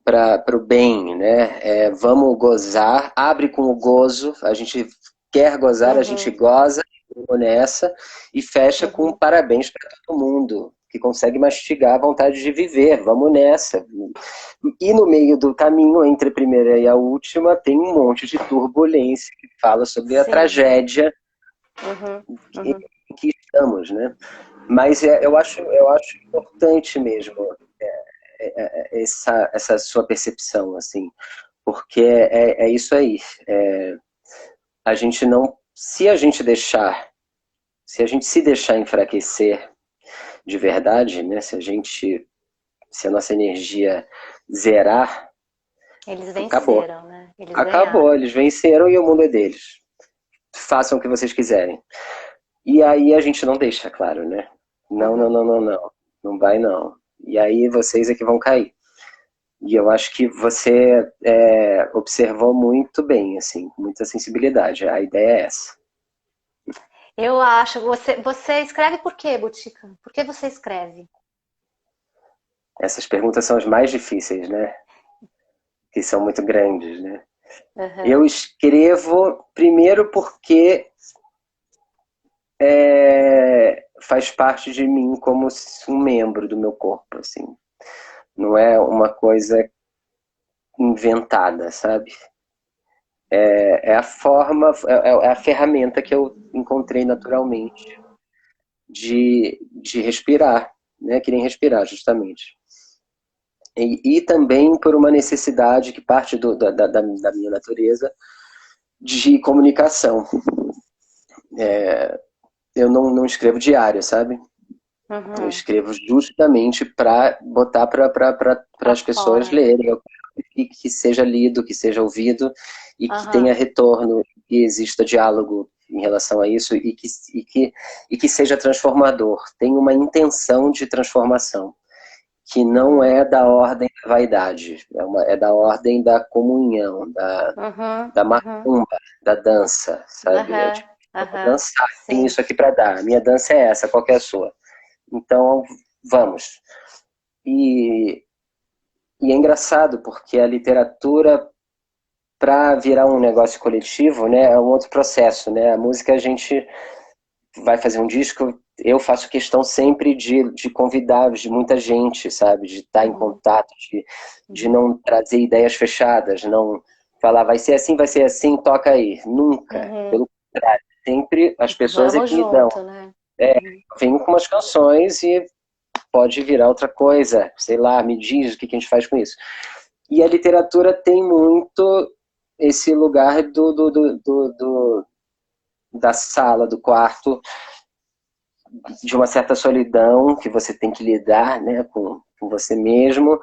Speaker 3: Para o bem, né? Vamos gozar, abre com o gozo, a gente quer gozar, a gente
Speaker 2: Uhum,
Speaker 3: goza, vamos nessa, e fecha com
Speaker 2: uhum,
Speaker 3: parabéns para todo mundo que consegue mastigar a vontade de viver, vamos nessa. E no meio do caminho, entre a primeira e a última, tem um monte de turbulência que fala sobre a
Speaker 2: sim,
Speaker 3: tragédia
Speaker 2: uhum,
Speaker 3: em
Speaker 2: uhum,
Speaker 3: que estamos, né? Mas eu acho importante mesmo. essa sua percepção, assim, porque é isso aí. A gente não, se a gente se deixar enfraquecer de verdade, né? Se a nossa energia zerar,
Speaker 2: Eles
Speaker 3: acabou.
Speaker 2: venceram, né? Eles
Speaker 3: Acabou,
Speaker 2: ganharam.
Speaker 3: eles venceram e o mundo é deles. Façam o que vocês quiserem. E aí a gente não deixa, claro, né? Não, não,
Speaker 2: Uhum.
Speaker 3: não, não, não. Não vai, não. E aí vocês é que vão cair. E eu acho que você observou muito bem, assim, com muita sensibilidade. A ideia é essa.
Speaker 2: Eu acho. Você escreve por quê, Butica? Por que você escreve?
Speaker 3: Essas perguntas são as mais difíceis, né? Que são muito grandes, né?
Speaker 2: Uhum.
Speaker 3: Eu escrevo primeiro porque faz parte de mim como um membro do meu corpo, assim. Não é uma coisa inventada, sabe? É a forma, é a ferramenta que eu encontrei naturalmente de respirar, né? Que nem respirar, justamente. E também por uma necessidade que parte da minha natureza de comunicação. Eu não escrevo diário, sabe? Eu
Speaker 2: Uhum.
Speaker 3: escrevo justamente para botar para
Speaker 2: Pra
Speaker 3: as pessoas
Speaker 2: fora.
Speaker 3: lerem, que seja lido, que seja ouvido e que
Speaker 2: Uhum.
Speaker 3: tenha retorno, que exista diálogo em relação a isso e que seja transformador. Tem uma intenção de transformação que não
Speaker 2: Uhum.
Speaker 3: é da ordem da vaidade, é da ordem da comunhão,
Speaker 2: Uhum.
Speaker 3: da
Speaker 2: Uhum.
Speaker 3: macumba, da dança, sabe? É
Speaker 2: Aham.
Speaker 3: tipo, eu vou
Speaker 2: Aham.
Speaker 3: dançar, tem
Speaker 2: Sim.
Speaker 3: isso aqui para dar. A minha dança é essa, qual que é a sua? Então, vamos. E, e é engraçado, porque a literatura, para virar um negócio coletivo, né, é um outro processo, né? A música, a gente vai fazer um disco, eu faço questão sempre de convidar de muita gente, sabe? De estar em
Speaker 2: Uhum.
Speaker 3: contato, de
Speaker 2: Uhum.
Speaker 3: não trazer ideias fechadas, não falar vai ser assim, toca aí. Nunca.
Speaker 2: Uhum.
Speaker 3: Pelo contrário, sempre as pessoas é
Speaker 2: Vamos
Speaker 3: que me dão.
Speaker 2: junto, né?
Speaker 3: É,
Speaker 2: Uhum.
Speaker 3: eu venho com umas canções e pode virar outra coisa, sei lá, me diz o que a gente faz com isso. E a literatura tem muito esse lugar da sala, do quarto, de uma certa solidão que você tem que lidar, né, com você mesmo.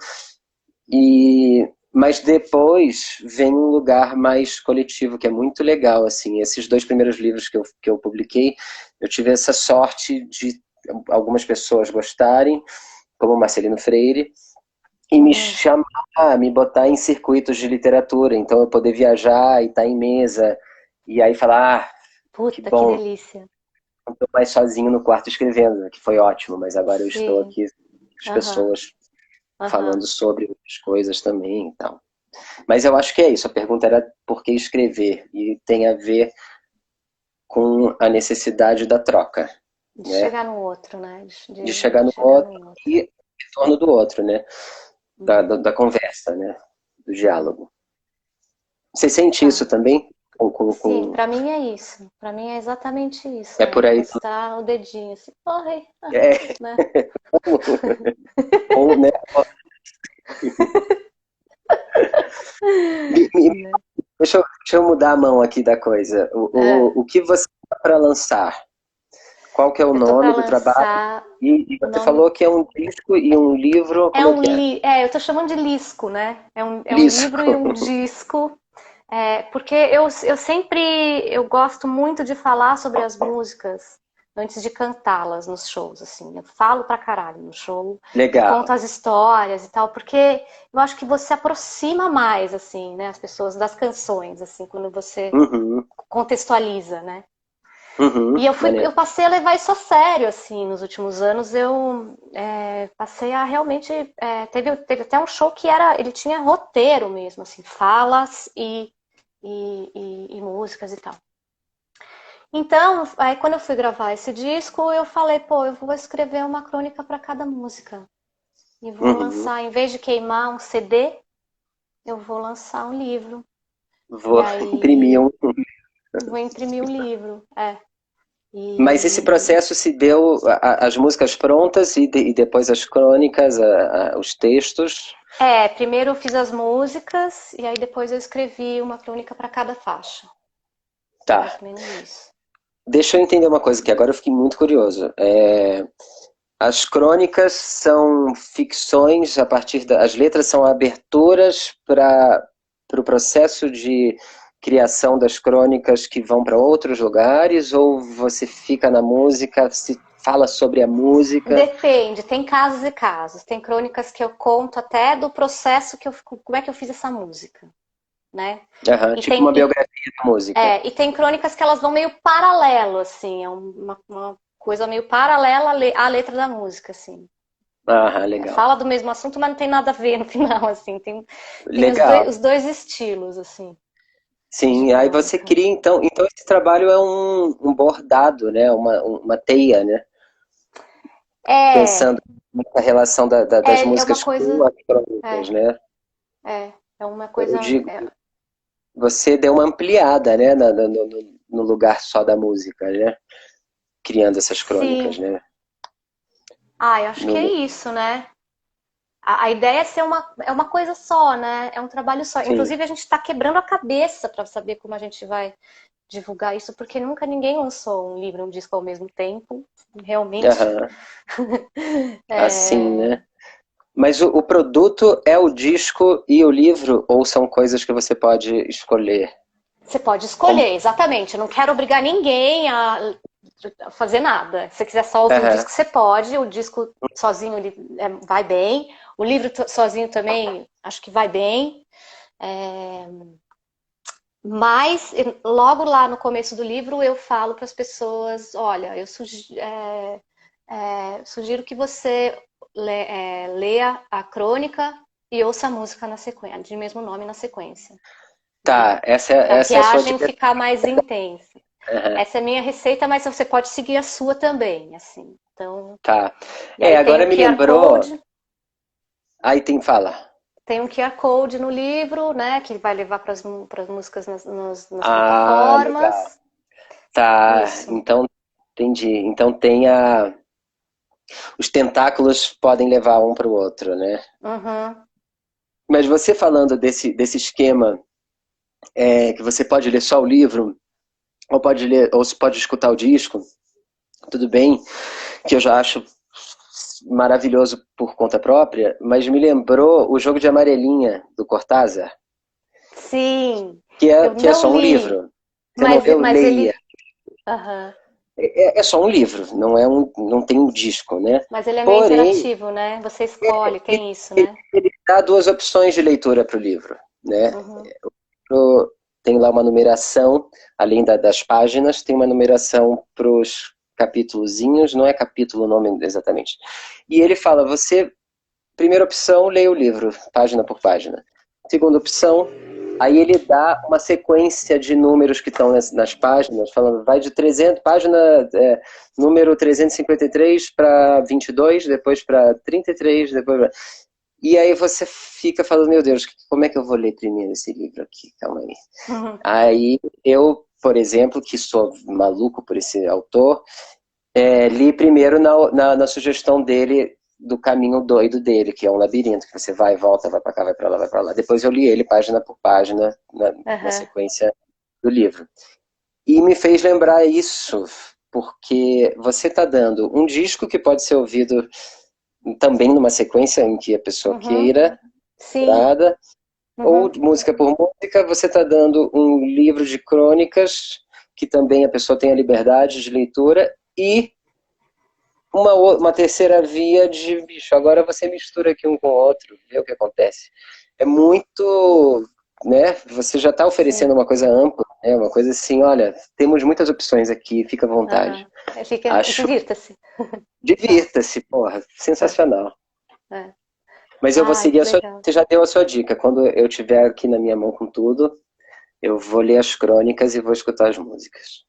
Speaker 3: Mas depois vem um lugar mais coletivo, que é muito legal, assim. Esses 2 primeiros livros que eu publiquei, eu tive essa sorte de algumas pessoas gostarem, como Marcelino Freire, e me
Speaker 2: Uhum.
Speaker 3: chamar, me botar em circuitos de literatura, então eu poder viajar e estar em mesa, e aí falar, que
Speaker 2: Puta, que
Speaker 3: bom,
Speaker 2: delícia.
Speaker 3: não estou mais sozinho no quarto escrevendo, que foi ótimo, mas agora eu estou
Speaker 2: Sim.
Speaker 3: aqui com as
Speaker 2: Aham.
Speaker 3: pessoas
Speaker 2: Aham.
Speaker 3: falando sobre outras coisas também e tal. Mas eu acho que é isso, a pergunta era por que escrever, e tem a ver com a necessidade da troca,
Speaker 2: De
Speaker 3: né?
Speaker 2: chegar no outro, né?
Speaker 3: De chegar
Speaker 2: De
Speaker 3: no
Speaker 2: chegar
Speaker 3: outro
Speaker 2: no outro.
Speaker 3: e o retorno do outro, né? Da,
Speaker 2: Uhum.
Speaker 3: da, da conversa, né? Do
Speaker 2: Uhum.
Speaker 3: diálogo. Você sente isso
Speaker 2: Tá.
Speaker 3: também?
Speaker 2: Sim, pra mim é isso. Pra mim é exatamente isso.
Speaker 3: É
Speaker 2: É
Speaker 3: por aí.
Speaker 2: encostar o dedinho assim. Oi,
Speaker 3: É,
Speaker 2: né?
Speaker 3: ou, né? Me- me-
Speaker 2: Né?
Speaker 3: deixa eu mudar a mão aqui da coisa.
Speaker 2: É,
Speaker 3: O que você está para lançar? Qual que é o
Speaker 2: eu tô pra
Speaker 3: nome do trabalho?
Speaker 2: lançar
Speaker 3: E
Speaker 2: o
Speaker 3: você
Speaker 2: nome.
Speaker 3: falou que é um disco e um livro, como é que é?
Speaker 2: Eu tô chamando de lisco, né? É um livro e
Speaker 3: Lisco.
Speaker 2: um disco. Porque eu sempre eu gosto muito de falar sobre as músicas antes de cantá-las nos shows, assim. Eu falo pra caralho no show e conto
Speaker 3: Legal.
Speaker 2: as histórias e tal, porque eu acho que você aproxima mais, assim, né, as pessoas das canções, assim, quando você
Speaker 3: Uhum,
Speaker 2: contextualiza, né?
Speaker 3: uhum,
Speaker 2: Eu
Speaker 3: maneiro.
Speaker 2: passei a levar isso a sério, assim, nos últimos anos. Passei a realmente. Teve até um show que ele tinha roteiro mesmo, assim, falas e músicas e tal. Então, aí quando eu fui gravar esse disco, eu falei, pô, eu vou escrever uma crônica para cada música. E vou
Speaker 3: Uhum.
Speaker 2: lançar, em vez de queimar um CD, eu vou lançar um livro. E
Speaker 3: Vou imprimir
Speaker 2: aí
Speaker 3: um.
Speaker 2: vou imprimir um livro.
Speaker 3: Mas esse processo se deu, as músicas prontas e depois as crônicas, os textos.
Speaker 2: Primeiro eu fiz as músicas e aí depois eu escrevi uma crônica para cada faixa. Mais
Speaker 3: Tá.
Speaker 2: ou menos isso.
Speaker 3: Deixa eu entender uma coisa que agora eu fiquei muito curioso. As crônicas são ficções a partir as letras são aberturas para o processo de criação das crônicas que vão para outros lugares, ou você fica na música, se fala sobre a música?
Speaker 2: Depende, tem casos e casos. Tem crônicas que eu conto até do processo como é que eu fiz essa música, né?
Speaker 3: Tipo uma biografia da música.
Speaker 2: E tem crônicas que elas vão meio paralelo, assim, é uma coisa meio paralela à letra da música, assim.
Speaker 3: Legal.
Speaker 2: Fala do mesmo assunto, mas não tem nada a ver no final, assim. Tem os dois estilos, assim.
Speaker 3: Sim, aí você cria, então esse trabalho é um bordado, né? Uma teia, né? Pensando na relação das músicas com as crônicas, né?
Speaker 2: É uma coisa...
Speaker 3: Eu digo, você deu uma ampliada, né? No lugar só da música, né? Criando essas crônicas, né?
Speaker 2: Eu acho que é isso, né? A ideia é ser uma coisa só, né? É um trabalho só.
Speaker 3: Sim.
Speaker 2: Inclusive, a gente está quebrando a cabeça para saber como a gente vai divulgar isso, porque nunca ninguém lançou um livro e um disco ao mesmo tempo, realmente.
Speaker 3: Assim, né? Mas o produto é o disco e o livro, ou são coisas que você pode escolher?
Speaker 2: Você pode escolher, exatamente. Eu não quero obrigar ninguém a fazer nada. Se você quiser só ouvir o disco, você pode. O disco sozinho ele vai bem. O livro sozinho também acho que vai bem. Mas logo lá no começo do livro eu falo para as pessoas, olha, eu sugiro que você leia a crônica e ouça a música na sequência, de mesmo nome na sequência.
Speaker 3: Tá, essa
Speaker 2: a
Speaker 3: é a sua
Speaker 2: viagem
Speaker 3: dica.
Speaker 2: ficar mais intensa. Essa é a minha receita, mas você pode seguir a sua também, assim. Então,
Speaker 3: tá.
Speaker 2: tem
Speaker 3: Agora
Speaker 2: um
Speaker 3: me
Speaker 2: QR
Speaker 3: lembrou.
Speaker 2: Code,
Speaker 3: Aí fala.
Speaker 2: tem um QR Code no livro, né, que vai levar para as músicas nas plataformas.
Speaker 3: Legal. Tá,
Speaker 2: Isso.
Speaker 3: então entendi. Então os tentáculos podem levar um para o outro, né?
Speaker 2: Uhum.
Speaker 3: Mas você falando desse esquema que você pode ler só o livro, ou pode ler, ou se pode escutar o disco, tudo bem, que eu já acho maravilhoso por conta própria, mas me lembrou o Jogo de Amarelinha do Cortázar.
Speaker 2: Sim.
Speaker 3: Que é só um livro. Eu leia.
Speaker 2: Uhum.
Speaker 3: É só um livro, não tem um disco, né?
Speaker 2: Mas ele é meio interativo, né? Você escolhe, tem isso, né?
Speaker 3: Ele dá duas opções de leitura para o livro, né? Tem lá uma numeração, além das páginas, tem uma numeração para os capítulozinhos, não é capítulo o nome exatamente. E ele fala, primeira opção, leia o livro, página por página. Segunda opção, aí ele dá uma sequência de números que estão nas páginas, falando, vai de 300, página número 353 para 22, depois para 33, depois... E aí você fica falando, meu Deus, como é que eu vou ler primeiro esse livro aqui? Calma aí. Aí eu, por exemplo, que sou maluco por esse autor, li primeiro na sugestão dele do caminho doido dele, que é um labirinto, que você vai e volta, vai pra cá, vai pra lá, vai pra lá. Depois eu li ele página por página na sequência do livro. E me fez lembrar isso, porque você está dando um disco que pode ser ouvido também numa sequência em que a pessoa queira, nada, ou música por música, você está dando um livro de crônicas, que também a pessoa tem a liberdade de leitura, e uma terceira via de, bicho, agora você mistura aqui um com o outro, vê o que acontece. É muito, né, você já está oferecendo uma coisa ampla, né, uma coisa assim, olha, temos muitas opções aqui, fica à vontade.
Speaker 2: Divirta-se.
Speaker 3: Divirta-se, porra, sensacional. Mas eu vou seguir você já deu a sua dica, quando eu estiver aqui na minha mão com tudo, eu vou ler as crônicas e vou escutar as músicas.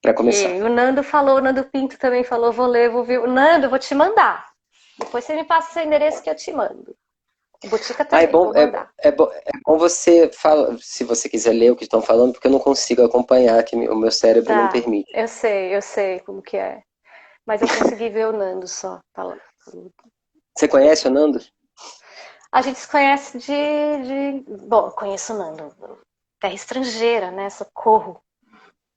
Speaker 3: Para começar.
Speaker 2: O Nando Pinto também falou, vou ler, vou ver. Nando, eu vou te mandar. Depois você me passa seu endereço que eu te mando. Botica
Speaker 3: Ah,
Speaker 2: também, vou mandar.
Speaker 3: é bom você fala, se você quiser ler o que estão falando, porque eu não consigo acompanhar, que o meu cérebro não
Speaker 2: Tá,
Speaker 3: permite.
Speaker 2: eu sei como que é. Mas eu consegui ver o Nando só falando.
Speaker 3: Você conhece o Nando?
Speaker 2: A gente se conhece Bom, eu conheço o Nando. Terra Estrangeira, né? Socorro.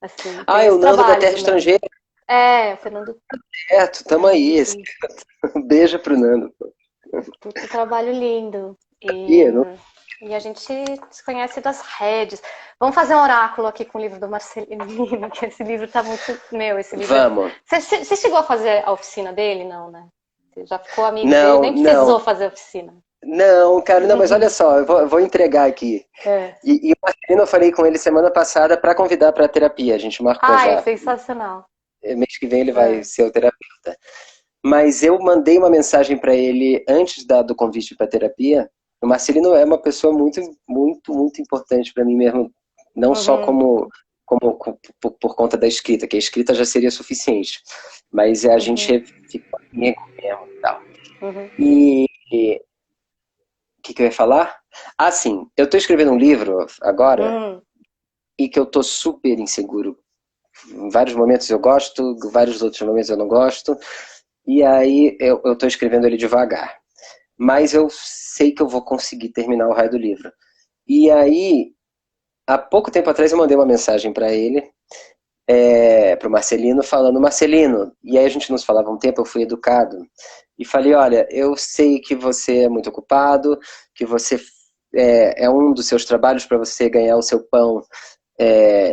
Speaker 2: Assim,
Speaker 3: Ah, é o
Speaker 2: conheço o
Speaker 3: Nando da
Speaker 2: trabalho
Speaker 3: Terra
Speaker 2: do Nando.
Speaker 3: Estrangeira,
Speaker 2: É, o Fernando.
Speaker 3: certo? Tamo
Speaker 2: É,
Speaker 3: aí.
Speaker 2: enfim,
Speaker 3: Um beijo pro Nando.
Speaker 2: puto trabalho lindo.
Speaker 3: Ih, não-
Speaker 2: E a gente se conhece das redes. Vamos fazer um oráculo aqui com o livro do Marcelino, que esse livro tá muito. Meu, esse livro é.
Speaker 3: Vamos.
Speaker 2: Você chegou a fazer a oficina dele? Não, né? Você já ficou amigo dele,
Speaker 3: Não,
Speaker 2: nem precisou
Speaker 3: não.
Speaker 2: fazer a oficina.
Speaker 3: Não, cara, não, mas olha só, eu vou entregar aqui.
Speaker 2: É.
Speaker 3: E o Marcelino, eu falei com ele semana passada para convidar para terapia. A gente marcou
Speaker 2: Ai,
Speaker 3: já.
Speaker 2: sensacional.
Speaker 3: Mês que vem ele vai
Speaker 2: É.
Speaker 3: ser o terapeuta. Mas eu mandei uma mensagem para ele antes do convite para terapia. O Marcelino é uma pessoa muito, muito, muito importante para mim mesmo, não só
Speaker 2: Uhum,
Speaker 3: por conta da escrita, que a escrita já seria suficiente, mas a
Speaker 2: uhum,
Speaker 3: gente ficou amigo mesmo e tal.
Speaker 2: uhum,
Speaker 3: E o que eu ia falar? Ah, sim, eu estou escrevendo um livro agora
Speaker 2: uhum,
Speaker 3: e que eu estou super inseguro. Em vários momentos eu gosto, em vários outros momentos eu não gosto. E aí eu estou escrevendo ele devagar. Mas eu sei que eu vou conseguir terminar o raio do livro. E aí, há pouco tempo atrás eu mandei uma mensagem para ele, para o Marcelino, falando, Marcelino, e aí a gente nos falava um tempo, eu fui educado, e falei, olha, eu sei que você é muito ocupado, que você é um dos seus trabalhos para você ganhar o seu pão,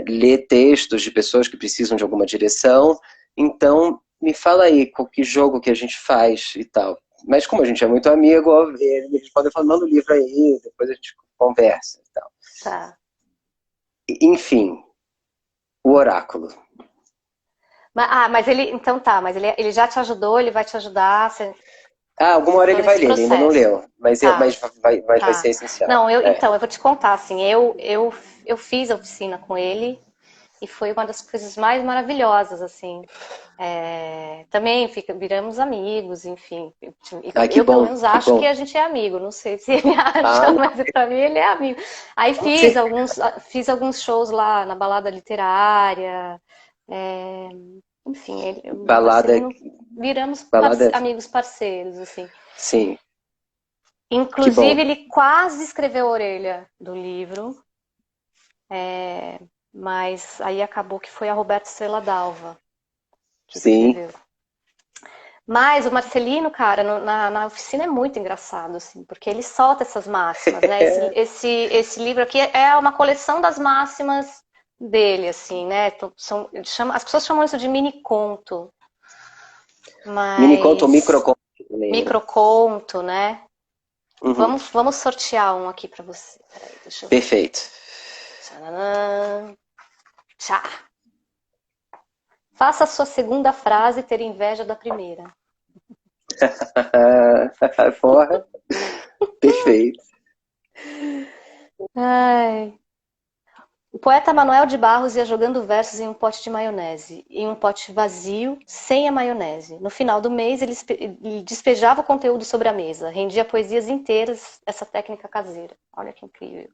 Speaker 3: ler textos de pessoas que precisam de alguma direção, então me fala aí qual que jogo que a gente faz e tal. Mas como a gente é muito amigo, ele me respondeu falando, manda o livro aí, depois a gente conversa e tal.
Speaker 2: tá.
Speaker 3: Enfim, o oráculo.
Speaker 2: Mas ele, então tá, mas ele já te ajudou, ele vai te ajudar,
Speaker 3: Ah, alguma
Speaker 2: vocês
Speaker 3: hora
Speaker 2: estão
Speaker 3: ele vai
Speaker 2: nesse
Speaker 3: ler, ele ainda não
Speaker 2: processo.
Speaker 3: leu, mas,
Speaker 2: Tá,
Speaker 3: vai
Speaker 2: tá.
Speaker 3: ser essencial.
Speaker 2: Não, então, eu vou te contar, assim, eu fiz a oficina com ele e foi uma das coisas mais maravilhosas, assim. Também viramos amigos, enfim.
Speaker 3: Ai, que
Speaker 2: Eu, pelo
Speaker 3: bom,
Speaker 2: menos,
Speaker 3: que
Speaker 2: acho que
Speaker 3: bom.
Speaker 2: a gente é amigo. Não sei se ele
Speaker 3: Ah,
Speaker 2: acha,
Speaker 3: não,
Speaker 2: mas pra mim ele é amigo. Aí
Speaker 3: com certeza.
Speaker 2: fiz alguns shows lá na balada literária. é, Enfim, o
Speaker 3: Balada,
Speaker 2: Marcelino viramos
Speaker 3: balada,
Speaker 2: amigos parceiros, assim.
Speaker 3: sim, que bom.
Speaker 2: Inclusive, ele quase escreveu a orelha do livro, mas aí acabou que foi a Roberta Estrela Dalva que
Speaker 3: Sim.
Speaker 2: escreveu. Mas o Marcelino, cara, na oficina é muito engraçado, assim, porque ele solta essas máximas, né? Esse livro aqui é uma coleção das máximas dele, assim, né? As pessoas chamam isso de mini conto,
Speaker 3: Mini conto ou
Speaker 2: mas
Speaker 3: microconto, lembra?
Speaker 2: microconto, né?
Speaker 3: Uhum.
Speaker 2: Vamos sortear um aqui para você. Peraí, deixa eu ver.
Speaker 3: Perfeito.
Speaker 2: Tcharam. Tchá. Faça a sua segunda frase ter inveja da primeira.
Speaker 3: Porra, perfeito.
Speaker 2: Ai. O poeta Manuel de Barros ia jogando versos em um pote de maionese, em um pote vazio, sem a maionese. No final do mês, ele despejava o conteúdo sobre a mesa, rendia poesias inteiras, essa técnica caseira. Olha que incrível.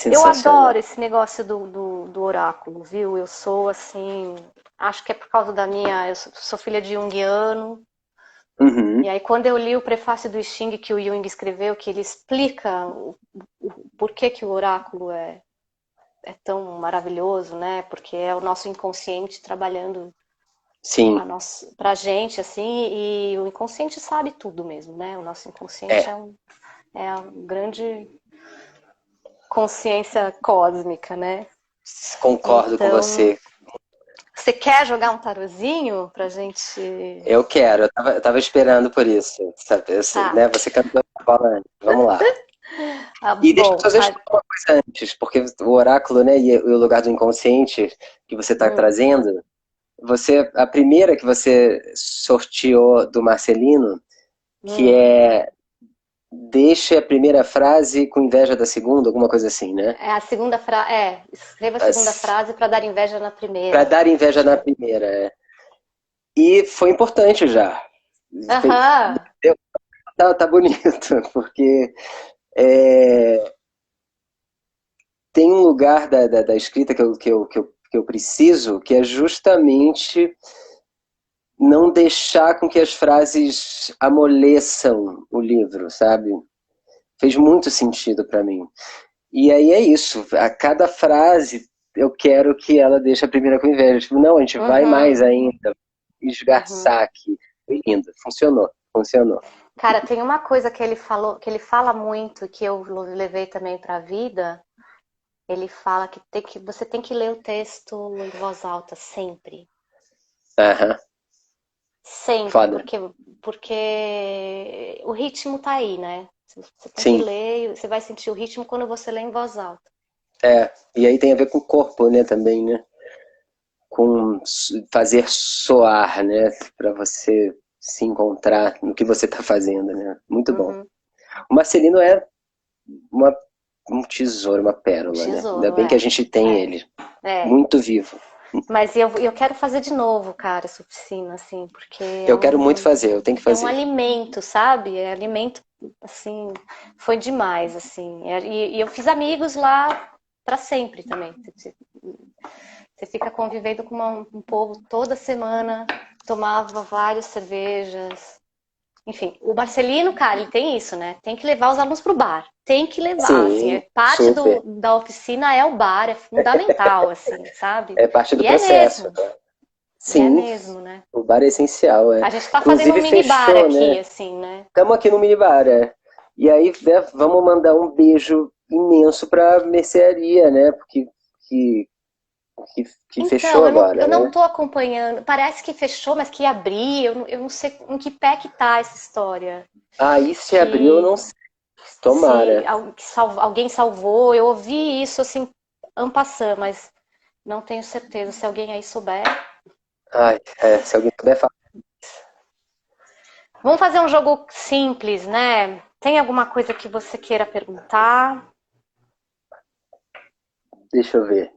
Speaker 2: Eu
Speaker 3: Sensacional.
Speaker 2: adoro esse negócio do oráculo, viu? Eu sou assim, acho que é por causa da minha. Eu sou filha de junguiano. E
Speaker 3: Uhum.
Speaker 2: aí, quando eu li o prefácio do I Ching que o Jung escreveu, que ele explica o porquê que o oráculo é tão maravilhoso, né? Porque é o nosso inconsciente trabalhando
Speaker 3: Sim,
Speaker 2: pra gente, assim, e o inconsciente sabe tudo mesmo, né? O nosso inconsciente
Speaker 3: é,
Speaker 2: é a grande consciência cósmica, né?
Speaker 3: concordo com
Speaker 2: Então,
Speaker 3: você.
Speaker 2: você quer jogar um tarozinho pra gente.
Speaker 3: Eu quero, eu tava esperando por isso, sabe?
Speaker 2: Tá,
Speaker 3: Né? Você cantou a bola antes. Vamos lá. E deixa eu
Speaker 2: bom.
Speaker 3: fazer uma coisa antes, porque o oráculo, né, e o lugar do inconsciente que você está
Speaker 2: Hum,
Speaker 3: trazendo, a primeira que você sorteou do Marcelino, que
Speaker 2: hum.
Speaker 3: é deixe a primeira frase com inveja da segunda, alguma coisa assim, né?
Speaker 2: É a segunda frase. Escreva a segunda frase para dar inveja na
Speaker 3: Para
Speaker 2: primeira.
Speaker 3: dar inveja
Speaker 2: Acho que
Speaker 3: na
Speaker 2: é.
Speaker 3: primeira. E foi importante já.
Speaker 2: Aham.
Speaker 3: tá bonito, porque é, tem um lugar da escrita que eu preciso, que é justamente não deixar com que as frases amoleçam o livro, sabe? Fez muito sentido para mim. E aí é isso, a cada frase eu quero que ela deixe a primeira com inveja. Tipo, não, a gente vai mais
Speaker 2: Uhum,
Speaker 3: ainda,
Speaker 2: uhum.
Speaker 3: esgarçar aqui. Foi lindo, funcionou, funcionou.
Speaker 2: Cara, tem uma coisa que ele falou, que ele fala muito, que eu levei também para a vida. Ele fala que você tem que ler o texto em voz alta sempre.
Speaker 3: Aham,
Speaker 2: Sempre,
Speaker 3: foda.
Speaker 2: porque o ritmo tá aí, né? Você tem que
Speaker 3: Sim,
Speaker 2: ler, você vai sentir o ritmo quando você lê em voz alta.
Speaker 3: e aí tem a ver com o corpo, né, também, né? Com fazer soar, né? Para você se encontrar no que você está fazendo, né? Muito bom.
Speaker 2: Uhum.
Speaker 3: O Marcelino é uma, um tesouro, uma pérola, né? Ainda
Speaker 2: Tesouro,
Speaker 3: bem que a gente tem ele,
Speaker 2: é.
Speaker 3: muito vivo.
Speaker 2: Mas eu quero fazer de novo, cara, essa oficina, assim, porque
Speaker 3: Eu quero muito fazer, eu tenho que
Speaker 2: é um
Speaker 3: fazer.
Speaker 2: alimento, sabe? É alimento, assim, foi demais, assim. E eu fiz amigos lá para sempre também. Você fica convivendo com um povo toda semana, tomava várias cervejas. Enfim, o Marcelino, cara, ele tem isso, né? Tem que levar os alunos pro bar. Tem que levar, assim,
Speaker 3: Sim,
Speaker 2: é parte
Speaker 3: super.
Speaker 2: da oficina é o bar, é fundamental, assim, sabe?
Speaker 3: É parte do
Speaker 2: E é
Speaker 3: processo.
Speaker 2: mesmo, e é
Speaker 3: Sim,
Speaker 2: mesmo, né?
Speaker 3: o bar é essencial, é.
Speaker 2: A gente tá fazendo um
Speaker 3: Inclusive
Speaker 2: mini bar
Speaker 3: fechou,
Speaker 2: aqui,
Speaker 3: né?
Speaker 2: assim, né?
Speaker 3: Estamos aqui no minibar, é. E aí, né, vamos mandar um beijo imenso para a mercearia, né? Porque que
Speaker 2: Então,
Speaker 3: fechou agora,
Speaker 2: eu não
Speaker 3: né?
Speaker 2: tô acompanhando. Parece que fechou, mas que ia abrir. Eu não sei em que pé que tá essa história.
Speaker 3: Aí se abriu, eu
Speaker 2: Que
Speaker 3: não sei.
Speaker 2: se
Speaker 3: Tomara.
Speaker 2: alguém salvou, eu ouvi isso assim, en passant, mas não tenho certeza. Se alguém aí souber.
Speaker 3: Ai, se alguém puder falar,
Speaker 2: Vamos fazer um jogo simples, né? Tem alguma coisa que você queira perguntar?
Speaker 3: deixa eu ver.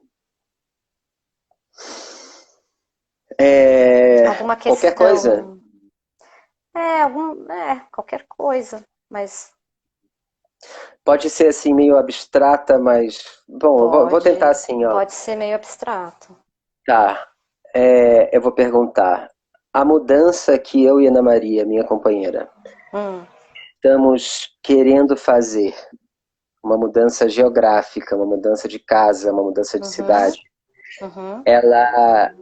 Speaker 2: Alguma
Speaker 3: Qualquer coisa?
Speaker 2: questão? Qualquer coisa. Mas
Speaker 3: Pode ser assim, meio abstrata, mas. Bom, eu vou tentar assim, ó.
Speaker 2: pode ser meio abstrato.
Speaker 3: Tá. Eu vou perguntar. A mudança que eu e Ana Maria, minha companheira,
Speaker 2: Hum,
Speaker 3: estamos querendo fazer, uma mudança geográfica, uma mudança de casa, uma mudança de
Speaker 2: uhum,
Speaker 3: cidade,
Speaker 2: uhum.
Speaker 3: ela,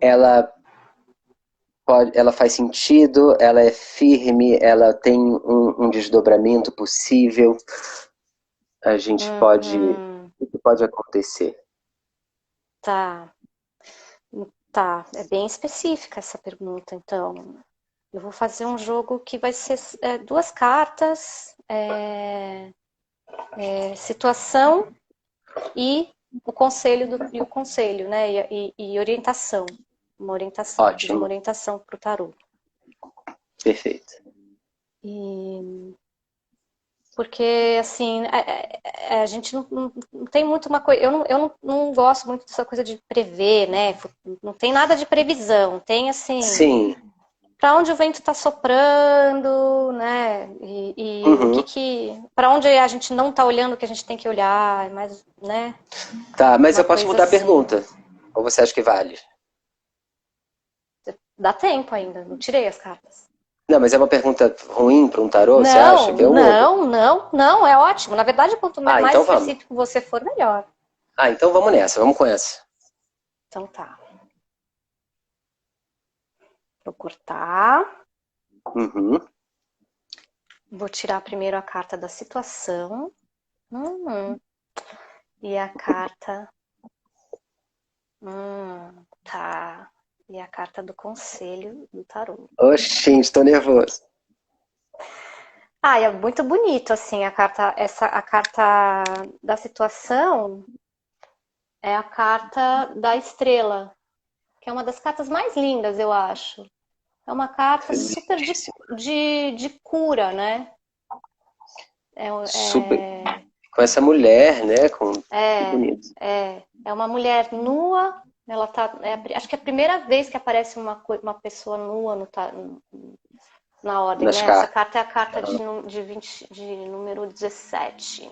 Speaker 3: ela ela faz sentido, ela é firme, ela tem um desdobramento possível, a gente pode,
Speaker 2: Uhum,
Speaker 3: o que pode acontecer?
Speaker 2: tá, tá. É bem específica essa pergunta, então. Eu vou fazer um jogo que vai ser duas cartas, situação e e o conselho, né? E orientação. Uma orientação. Vou pedir uma
Speaker 3: Ótimo,
Speaker 2: orientação para o tarô.
Speaker 3: perfeito.
Speaker 2: E porque assim, a gente não tem muito uma coisa. Eu não gosto muito dessa coisa de prever, né? Não tem nada de previsão. Tem assim,
Speaker 3: Sim,
Speaker 2: para onde o vento está soprando, né? E o
Speaker 3: uhum.
Speaker 2: para onde a gente não está olhando, que a gente tem que olhar, mas, né?
Speaker 3: Tá, mas
Speaker 2: Uma
Speaker 3: eu posso
Speaker 2: coisa
Speaker 3: mudar a
Speaker 2: assim.
Speaker 3: pergunta, ou você acha que vale?
Speaker 2: Dá tempo ainda, não tirei as cartas.
Speaker 3: Não, mas é uma pergunta ruim para um tarô, você acha
Speaker 2: Não,
Speaker 3: que eu mudo?
Speaker 2: não, não, não, é ótimo. Na verdade, quanto
Speaker 3: Ah,
Speaker 2: mais
Speaker 3: então vamos.
Speaker 2: específico você for, melhor.
Speaker 3: Ah, então vamos nessa, vamos com essa.
Speaker 2: Então tá. Vou cortar.
Speaker 3: Uhum.
Speaker 2: Vou tirar primeiro a carta da situação. Uhum. E a carta. Tá. E a carta do conselho do tarô.
Speaker 3: Oxi, estou nervoso.
Speaker 2: Ah, é muito bonito assim a carta da situação é a carta da estrela, que é uma das cartas mais lindas, eu acho. É uma carta super
Speaker 3: Lindíssimo.
Speaker 2: de cura, né? É,
Speaker 3: Super.
Speaker 2: é,
Speaker 3: Com essa mulher, né? Que
Speaker 2: é,
Speaker 3: bonito.
Speaker 2: é uma mulher nua. Ela tá, acho que é a primeira vez que aparece uma pessoa nua na ordem,
Speaker 3: nas
Speaker 2: né? Essa
Speaker 3: cartas.
Speaker 2: carta é a carta
Speaker 3: Aham.
Speaker 2: de número 17.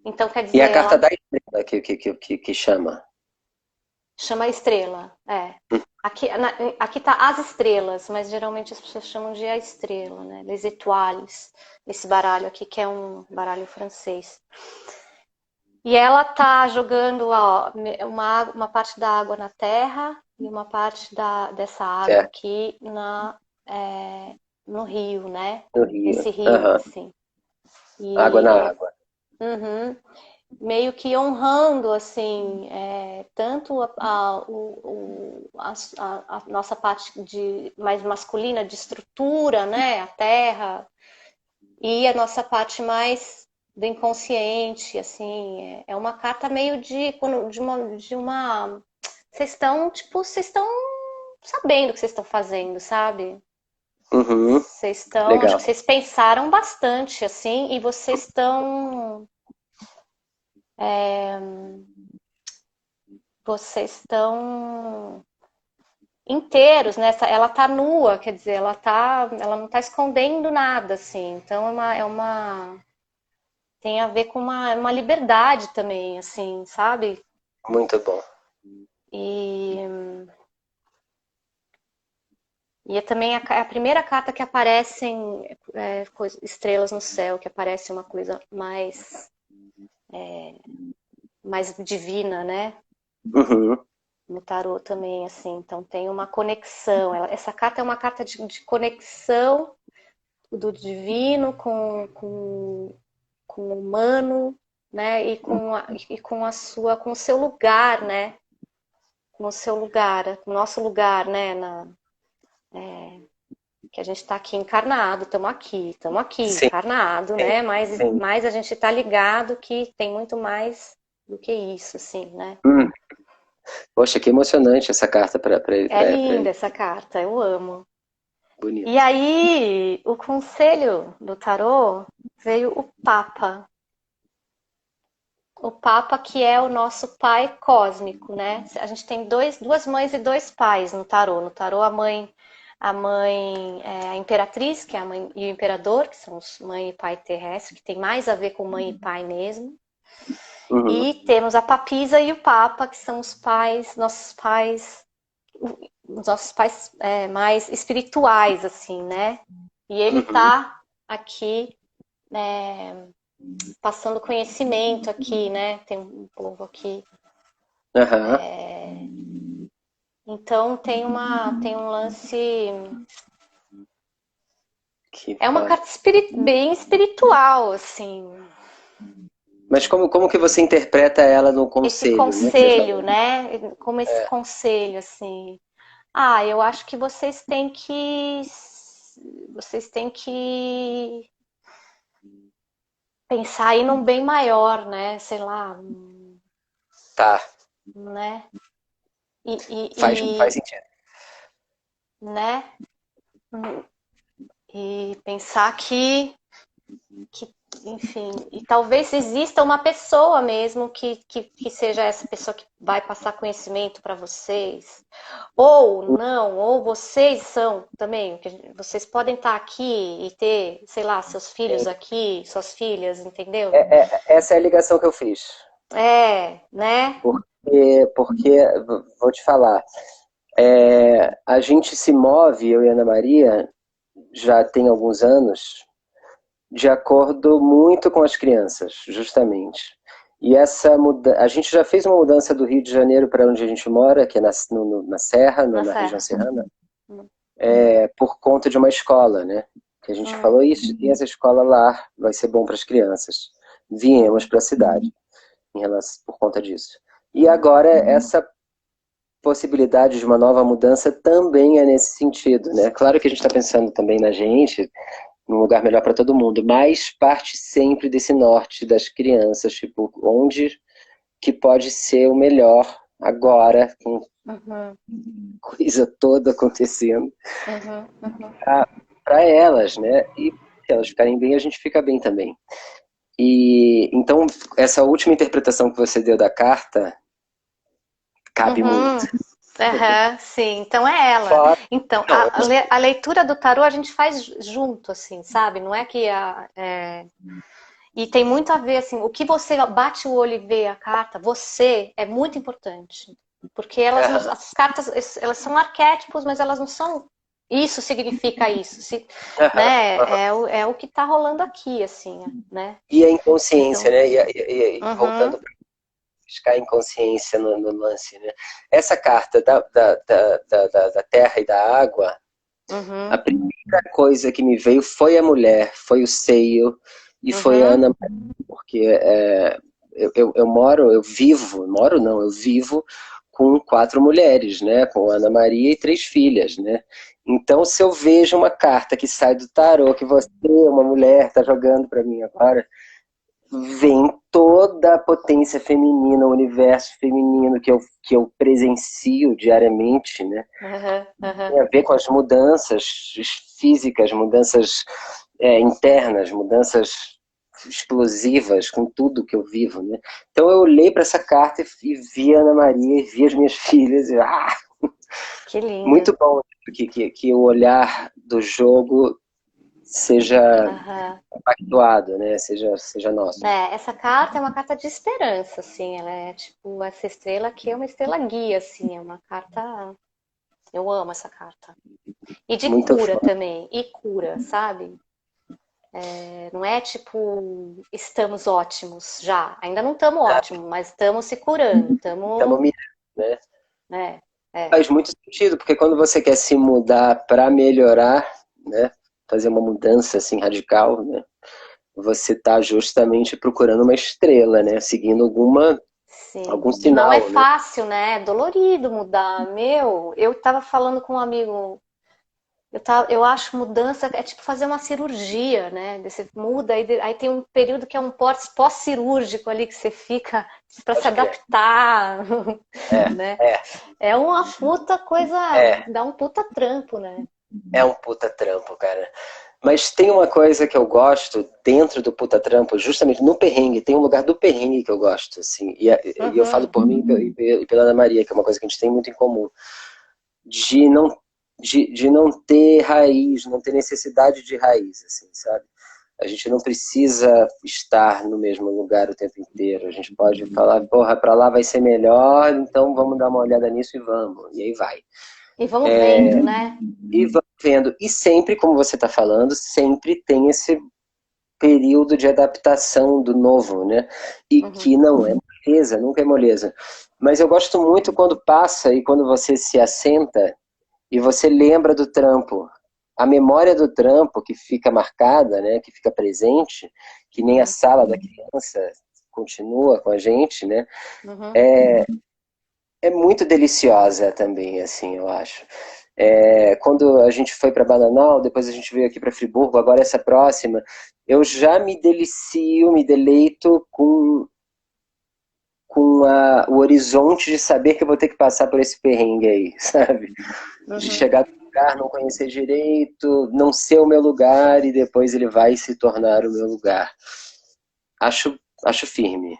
Speaker 2: Então, quer
Speaker 3: E
Speaker 2: dizer,
Speaker 3: a carta
Speaker 2: ela
Speaker 3: da estrela que chama.
Speaker 2: chama estrela, é. Aqui tá as estrelas, mas geralmente as pessoas chamam de a estrela, né? Les étoiles, esse baralho aqui, que é um baralho francês. E ela tá jogando ó, uma parte da água na terra e uma parte dessa água
Speaker 3: Certo,
Speaker 2: aqui no rio, né?
Speaker 3: no Rio.
Speaker 2: Nesse rio,
Speaker 3: Aham.
Speaker 2: assim.
Speaker 3: Água na
Speaker 2: E
Speaker 3: água.
Speaker 2: uhum, meio que honrando, assim, tanto a nossa parte mais masculina de estrutura, né? A terra, e a nossa parte mais do inconsciente, assim, é uma carta meio de uma vocês estão sabendo o que vocês estão fazendo, sabe?
Speaker 3: Uhum.
Speaker 2: Acho que
Speaker 3: Legal.
Speaker 2: vocês pensaram bastante, assim, e vocês estão inteiros, né? Ela tá nua, quer dizer, ela não tá escondendo nada, assim. Então tem a ver com uma liberdade também, assim, sabe?
Speaker 3: Muito bom.
Speaker 2: E, e é também a primeira carta que aparecem estrelas no céu, que aparece uma coisa mais divina, né?
Speaker 3: Uhum.
Speaker 2: No tarô também, assim. Então tem uma conexão. Essa carta é uma carta de conexão do divino com o humano, né? Com o seu lugar, né? Com o seu lugar, com o nosso lugar, né? Que a gente está aqui encarnado, estamos aqui
Speaker 3: Sim,
Speaker 2: encarnado,
Speaker 3: sim,
Speaker 2: né? Mas,
Speaker 3: sim.
Speaker 2: mas a gente está ligado que tem muito mais do que isso, assim, né?
Speaker 3: Hum. Poxa, que emocionante essa carta para
Speaker 2: É
Speaker 3: ele.
Speaker 2: linda essa carta, eu amo. E
Speaker 3: Bonito.
Speaker 2: aí, o conselho do tarô veio o Papa. O Papa que é o nosso pai cósmico, né? A gente tem duas mães e dois pais no tarô. No tarô, a mãe é a imperatriz, que é a mãe, e o imperador, que são os mãe e pai terrestre, que tem mais a ver com mãe e pai mesmo.
Speaker 3: Uhum.
Speaker 2: E temos a papisa e o Papa, que são os nossos pais mais espirituais, assim, né? E ele
Speaker 3: Uhum.
Speaker 2: tá aqui passando conhecimento aqui, né? Tem um povo aqui.
Speaker 3: Aham.
Speaker 2: Então tem um lance.
Speaker 3: Que
Speaker 2: É uma
Speaker 3: fala.
Speaker 2: carta bem espiritual, assim.
Speaker 3: Mas como que você interpreta ela no
Speaker 2: Esse
Speaker 3: conselho, né, que você
Speaker 2: conselho,
Speaker 3: falou?
Speaker 2: né? Como esse conselho, assim. Ah, eu acho que vocês têm que. Vocês têm que pensar aí num bem maior, né? Sei lá,
Speaker 3: Tá,
Speaker 2: né? E,
Speaker 3: faz sentido.
Speaker 2: né? E pensar que, enfim, e talvez exista uma pessoa mesmo que seja essa pessoa que vai passar conhecimento para vocês. Ou não, ou vocês são também, vocês podem estar aqui e ter, sei lá, seus filhos
Speaker 3: Sim.
Speaker 2: aqui, suas filhas, entendeu?
Speaker 3: Essa é a ligação que eu fiz.
Speaker 2: Né?
Speaker 3: Porque vou te falar, a gente se move, eu e a Ana Maria, já tem alguns anos, de acordo muito com as crianças, justamente. E a gente já fez uma mudança do Rio de Janeiro para onde a gente mora, que é na Serra,
Speaker 2: Na
Speaker 3: na região
Speaker 2: Serra.
Speaker 3: serrana, por conta de uma escola, né? Que a gente falou, isso, tem essa escola lá, vai ser bom para as crianças. Viemos para a cidade por conta disso. E agora essa possibilidade de uma nova mudança também é nesse sentido, né? Claro que a gente está pensando também na gente, num lugar melhor para todo mundo, mas parte sempre desse norte das crianças, tipo, onde que pode ser o melhor agora, com
Speaker 2: Uhum,
Speaker 3: coisa toda acontecendo,
Speaker 2: uhum, uhum.
Speaker 3: para elas, né? E se elas ficarem bem, a gente fica bem também. E então essa última interpretação que você deu da carta cabe
Speaker 2: Uhum.
Speaker 3: muito.
Speaker 2: Aham, sim, então é ela.
Speaker 3: Fora,
Speaker 2: Então,
Speaker 3: não, eu
Speaker 2: a leitura do tarô a gente faz junto, assim, sabe? Não é que e tem muito a ver, assim, o que você bate o olho e vê a carta, você é muito importante. Porque elas não,
Speaker 3: aham,
Speaker 2: as cartas, elas são arquétipos, mas elas não são isso significa isso,
Speaker 3: aham, aham.
Speaker 2: né? É o que está rolando aqui, assim, né?
Speaker 3: E a inconsciência,
Speaker 2: Então,
Speaker 3: né? E
Speaker 2: uhum,
Speaker 3: voltando para buscar a inconsciência no lance, né? Essa carta da terra e da água, a
Speaker 2: uhum,
Speaker 3: primeira coisa que me veio foi a mulher, foi o seio e foi a
Speaker 2: uhum,
Speaker 3: Ana Maria, porque eu vivo com 4 mulheres, né? Com Ana Maria e 3 filhas, né? Então, se eu vejo uma carta que sai do tarô, que você, uma mulher, está jogando para mim agora, vem toda a potência feminina, o universo feminino que eu presencio diariamente, né?
Speaker 2: uhum, uhum.
Speaker 3: Tem a ver com as mudanças físicas, mudanças internas, mudanças explosivas com tudo que eu vivo, né? Então eu olhei para essa carta e vi a Ana Maria, e vi as minhas filhas, e,
Speaker 2: Que lindo.
Speaker 3: muito bom que o olhar do jogo seja
Speaker 2: Aham.
Speaker 3: pactuado, né? Seja nosso.
Speaker 2: É, essa carta é uma carta de esperança, assim, ela é tipo essa estrela que é uma estrela guia, assim, é uma carta. Eu amo essa carta. E de
Speaker 3: Muito
Speaker 2: cura
Speaker 3: fã.
Speaker 2: também, e cura, sabe? É, não é tipo, estamos ótimos já, ainda não estamos ótimos, mas estamos se curando,
Speaker 3: Estamos
Speaker 2: estamos,
Speaker 3: mirando, né?
Speaker 2: né? É.
Speaker 3: Faz muito sentido, porque quando você quer se mudar para melhorar, né? Fazer uma mudança assim radical, né? Você está justamente procurando uma estrela, né? Seguindo
Speaker 2: Sim.
Speaker 3: algum
Speaker 2: E não é
Speaker 3: sinal, né?
Speaker 2: fácil, né? É dolorido mudar. Meu, eu tava falando com um amigo. Eu acho mudança é tipo fazer uma cirurgia, né? Você muda, aí tem um período que é um pós-cirúrgico ali que você fica para se
Speaker 3: Pode crer.
Speaker 2: adaptar,
Speaker 3: É,
Speaker 2: né?
Speaker 3: é,
Speaker 2: É uma puta coisa,
Speaker 3: é.
Speaker 2: dá um puta trampo, né?
Speaker 3: É um puta trampo, cara. Mas tem uma coisa que eu gosto dentro do puta trampo, justamente no perrengue, tem um lugar do perrengue que eu gosto, assim, e eu falo
Speaker 2: Uhum,
Speaker 3: por mim e pela Ana Maria, que é uma coisa que a gente tem muito em comum, de não, de não ter raiz, não ter necessidade de raiz, assim, sabe? A gente não precisa estar no mesmo lugar o tempo inteiro. A gente pode falar, porra, pra lá vai ser melhor, então vamos dar uma olhada nisso e vamos. E aí vai.
Speaker 2: e vamos vendo, né?
Speaker 3: E vamos vendo. E sempre, como você está falando, sempre tem esse período de adaptação do novo, né? E
Speaker 2: Uhum.
Speaker 3: que não é moleza, nunca é moleza. Mas eu gosto muito quando passa e quando você se assenta e você lembra do trampo. A memória do trampo que fica marcada, né, que fica presente, que nem a
Speaker 2: Uhum.
Speaker 3: sala da criança continua com a gente, né?
Speaker 2: Uhum.
Speaker 3: É muito deliciosa também, assim, eu acho. Quando a gente foi para Bananal, depois a gente veio aqui para Friburgo, agora essa próxima, eu já me delicio, me deleito com o horizonte de saber que eu vou ter que passar por esse perrengue aí, sabe? De
Speaker 2: Uhum.
Speaker 3: chegar no lugar, não conhecer direito, não ser o meu lugar e depois ele vai se tornar o meu lugar. Acho firme.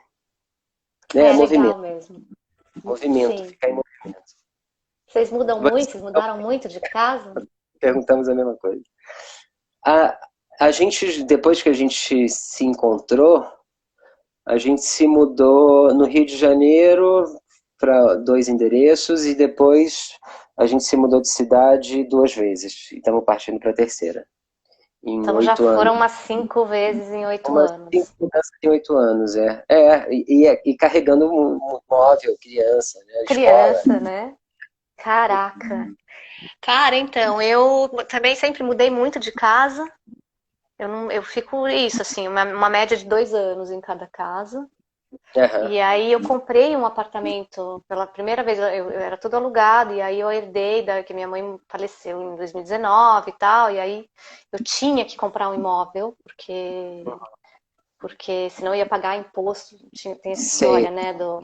Speaker 3: É,
Speaker 2: É legal
Speaker 3: movimento,
Speaker 2: mesmo.
Speaker 3: movimento,
Speaker 2: Sim.
Speaker 3: ficar em movimento.
Speaker 2: Vocês mudam muito? Vocês
Speaker 3: Então,
Speaker 2: mudaram muito de casa?
Speaker 3: perguntamos a mesma coisa. A, a gente, depois que a gente se encontrou, a gente se mudou no Rio de Janeiro para 2 endereços e depois a gente se mudou de cidade 2 vezes. E estamos partindo para a terceira, em
Speaker 2: Então já
Speaker 3: 8 anos.
Speaker 2: foram umas 5 vezes em oito
Speaker 3: Umas 5
Speaker 2: anos.
Speaker 3: mudanças em 8 anos, é. E carregando um móvel, criança, né? Escola.
Speaker 2: Criança, né? Caraca. Cara, então, eu também sempre mudei muito de casa. Eu fico isso, assim, uma média de 2 anos em cada casa.
Speaker 3: Aham.
Speaker 2: E aí eu comprei um apartamento pela primeira vez, eu era tudo alugado, e aí eu herdei da que minha mãe faleceu em 2019 e tal, e aí eu tinha que comprar um imóvel, porque senão eu ia pagar imposto, tem essa
Speaker 3: Sei.
Speaker 2: história, né, do.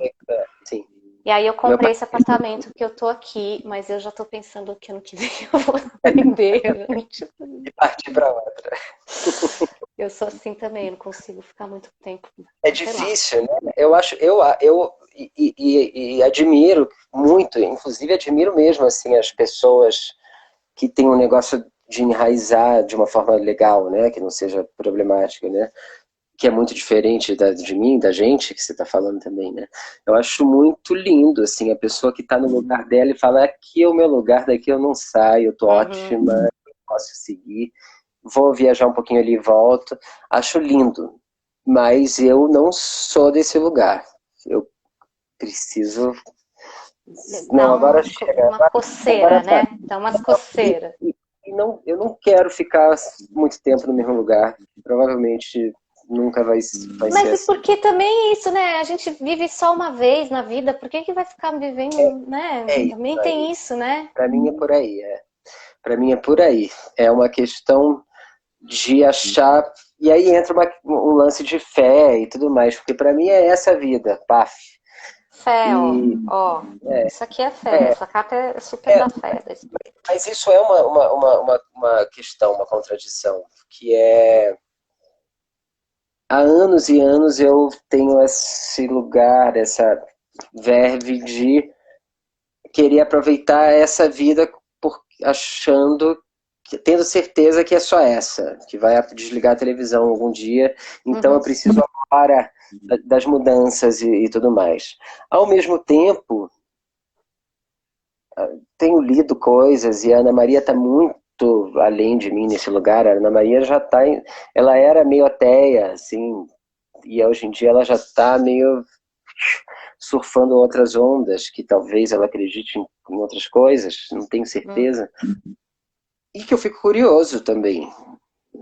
Speaker 3: Sim.
Speaker 2: E aí eu
Speaker 3: Meu pai
Speaker 2: comprei esse apartamento que eu tô aqui, mas eu já tô pensando que ano que vem eu vou vender.
Speaker 3: partiu para outra.
Speaker 2: Eu sou assim também, eu não consigo ficar muito tempo,
Speaker 3: É
Speaker 2: sei lá.
Speaker 3: difícil, né? Eu acho, eu e admiro muito, inclusive admiro mesmo assim as pessoas que têm um negócio de enraizar de uma forma legal, né, que não seja problemática, né, que é muito diferente de mim, da gente, que você está falando também, né. Eu acho muito lindo, assim, a pessoa que está no lugar dela e fala, aqui é o meu lugar, daqui eu não saio, eu tô ótima, eu posso seguir, vou viajar um pouquinho ali e volto. Acho lindo, mas eu não sou desse lugar. Eu preciso.
Speaker 2: Dá
Speaker 3: Não, agora chega.
Speaker 2: uma coceira,
Speaker 3: Agora tá.
Speaker 2: né? Dá umas coceiras.
Speaker 3: Não, eu não quero ficar muito tempo no mesmo lugar. Provavelmente nunca vai ser
Speaker 2: Mas e
Speaker 3: assim.
Speaker 2: porque também isso, né? A gente vive só uma vez na vida, por que que vai ficar vivendo, né?
Speaker 3: É isso
Speaker 2: Também
Speaker 3: aí.
Speaker 2: tem isso, né?
Speaker 3: Para mim é por aí. Para mim é por aí. É uma questão de achar. E aí entra um lance de fé e tudo mais, porque para mim é essa a vida, paf.
Speaker 2: Fé,
Speaker 3: E
Speaker 2: ó, isso aqui é fé,
Speaker 3: é,
Speaker 2: essa carta é super
Speaker 3: é,
Speaker 2: da fé.
Speaker 3: mas isso é uma questão, uma contradição, que é há anos e anos eu tenho esse lugar, essa verve de querer aproveitar essa vida achando, tendo certeza que é só essa, que vai desligar a televisão algum dia, então eu preciso agora das mudanças e tudo mais. Ao mesmo tempo, tenho lido coisas e a Ana Maria está muito além de mim nesse lugar. A Ana Maria já está, ela era meio ateia, assim, e hoje em dia ela já está meio surfando outras ondas, que talvez ela acredite em outras coisas, não tenho certeza. E que eu fico curioso também,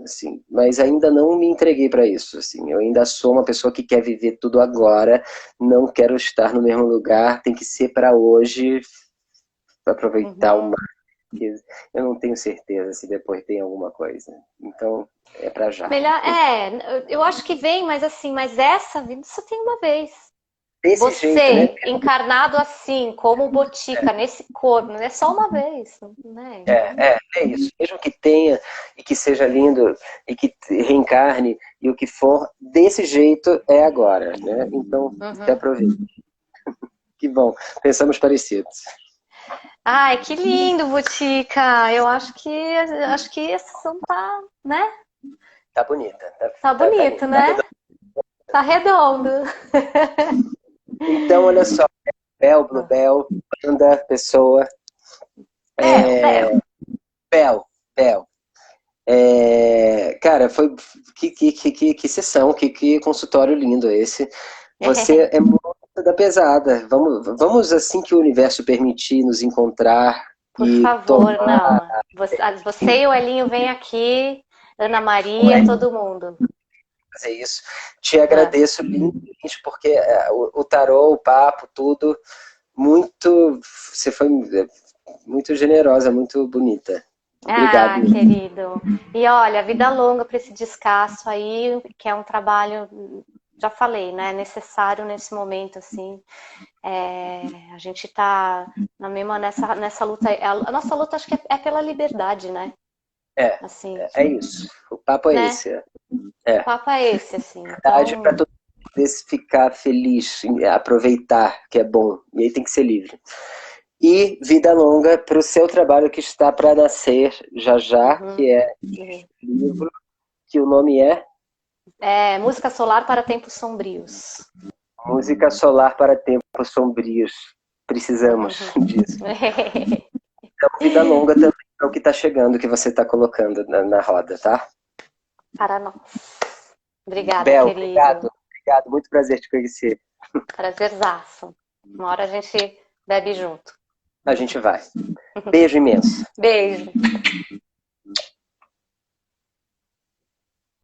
Speaker 3: assim, mas ainda não me entreguei para isso, assim. Eu ainda sou uma pessoa que quer viver tudo agora, não quero estar no mesmo lugar, tem que ser para hoje, para aproveitar o máximo. Eu não tenho certeza se depois tem alguma coisa. Então, é para já.
Speaker 2: Melhor, eu acho que vem, mas assim, mas essa vida só tem uma vez.
Speaker 3: Desse jeito, né?
Speaker 2: Você, encarnado assim, como Botica, nesse corpo, é só uma vez, né? Então,
Speaker 3: É isso. Mesmo que tenha e que seja lindo e que reencarne e o que for, desse jeito é agora, né? Então, até aproveite. Que bom. Pensamos parecidos.
Speaker 2: ai, que lindo, Botica. Eu acho que essa sessão tá, né?
Speaker 3: Tá bonita.
Speaker 2: Tá bonito, né? Tá redondo.
Speaker 3: Então, olha só. Bel, Bluebell, banda, pessoa.
Speaker 2: Bel.
Speaker 3: Bel, Bel. Cara, foi que sessão, que consultório lindo esse. Você é muito da pesada. Vamos assim que o universo permitir nos encontrar
Speaker 2: Por
Speaker 3: e
Speaker 2: favor,
Speaker 3: tomar
Speaker 2: não. Você e o Elinho vem aqui, Ana Maria, todo mundo.
Speaker 3: fazer isso. Te agradeço lindamente porque o tarô, o papo, tudo muito. Você foi muito generosa, muito bonita. Obrigado.
Speaker 2: Querido. E olha, vida longa para esse descasso aí, que é um trabalho, já falei, né? Necessário nesse momento, assim. A gente tá nessa luta. A nossa luta acho que é pela liberdade, né? Assim,
Speaker 3: É isso. O papo é
Speaker 2: né?
Speaker 3: esse.
Speaker 2: O papo é esse, assim.
Speaker 3: Verdade para
Speaker 2: Então,
Speaker 3: todo mundo poder ficar feliz, aproveitar, que é bom. E aí tem que ser livre. E vida longa para o seu trabalho que está para nascer já já, que é livro, que o nome é
Speaker 2: Música solar para tempos sombrios.
Speaker 3: Música Solar para Tempos Sombrios. Precisamos disso. Então, vida longa também é o que está chegando, que você está colocando na roda, tá?
Speaker 2: Para nós. Obrigada,
Speaker 3: Bel,
Speaker 2: querido.
Speaker 3: obrigado. Muito prazer te conhecer.
Speaker 2: Prazerzaço. Uma hora a gente bebe junto.
Speaker 3: A gente vai. Beijo imenso.
Speaker 2: Beijo.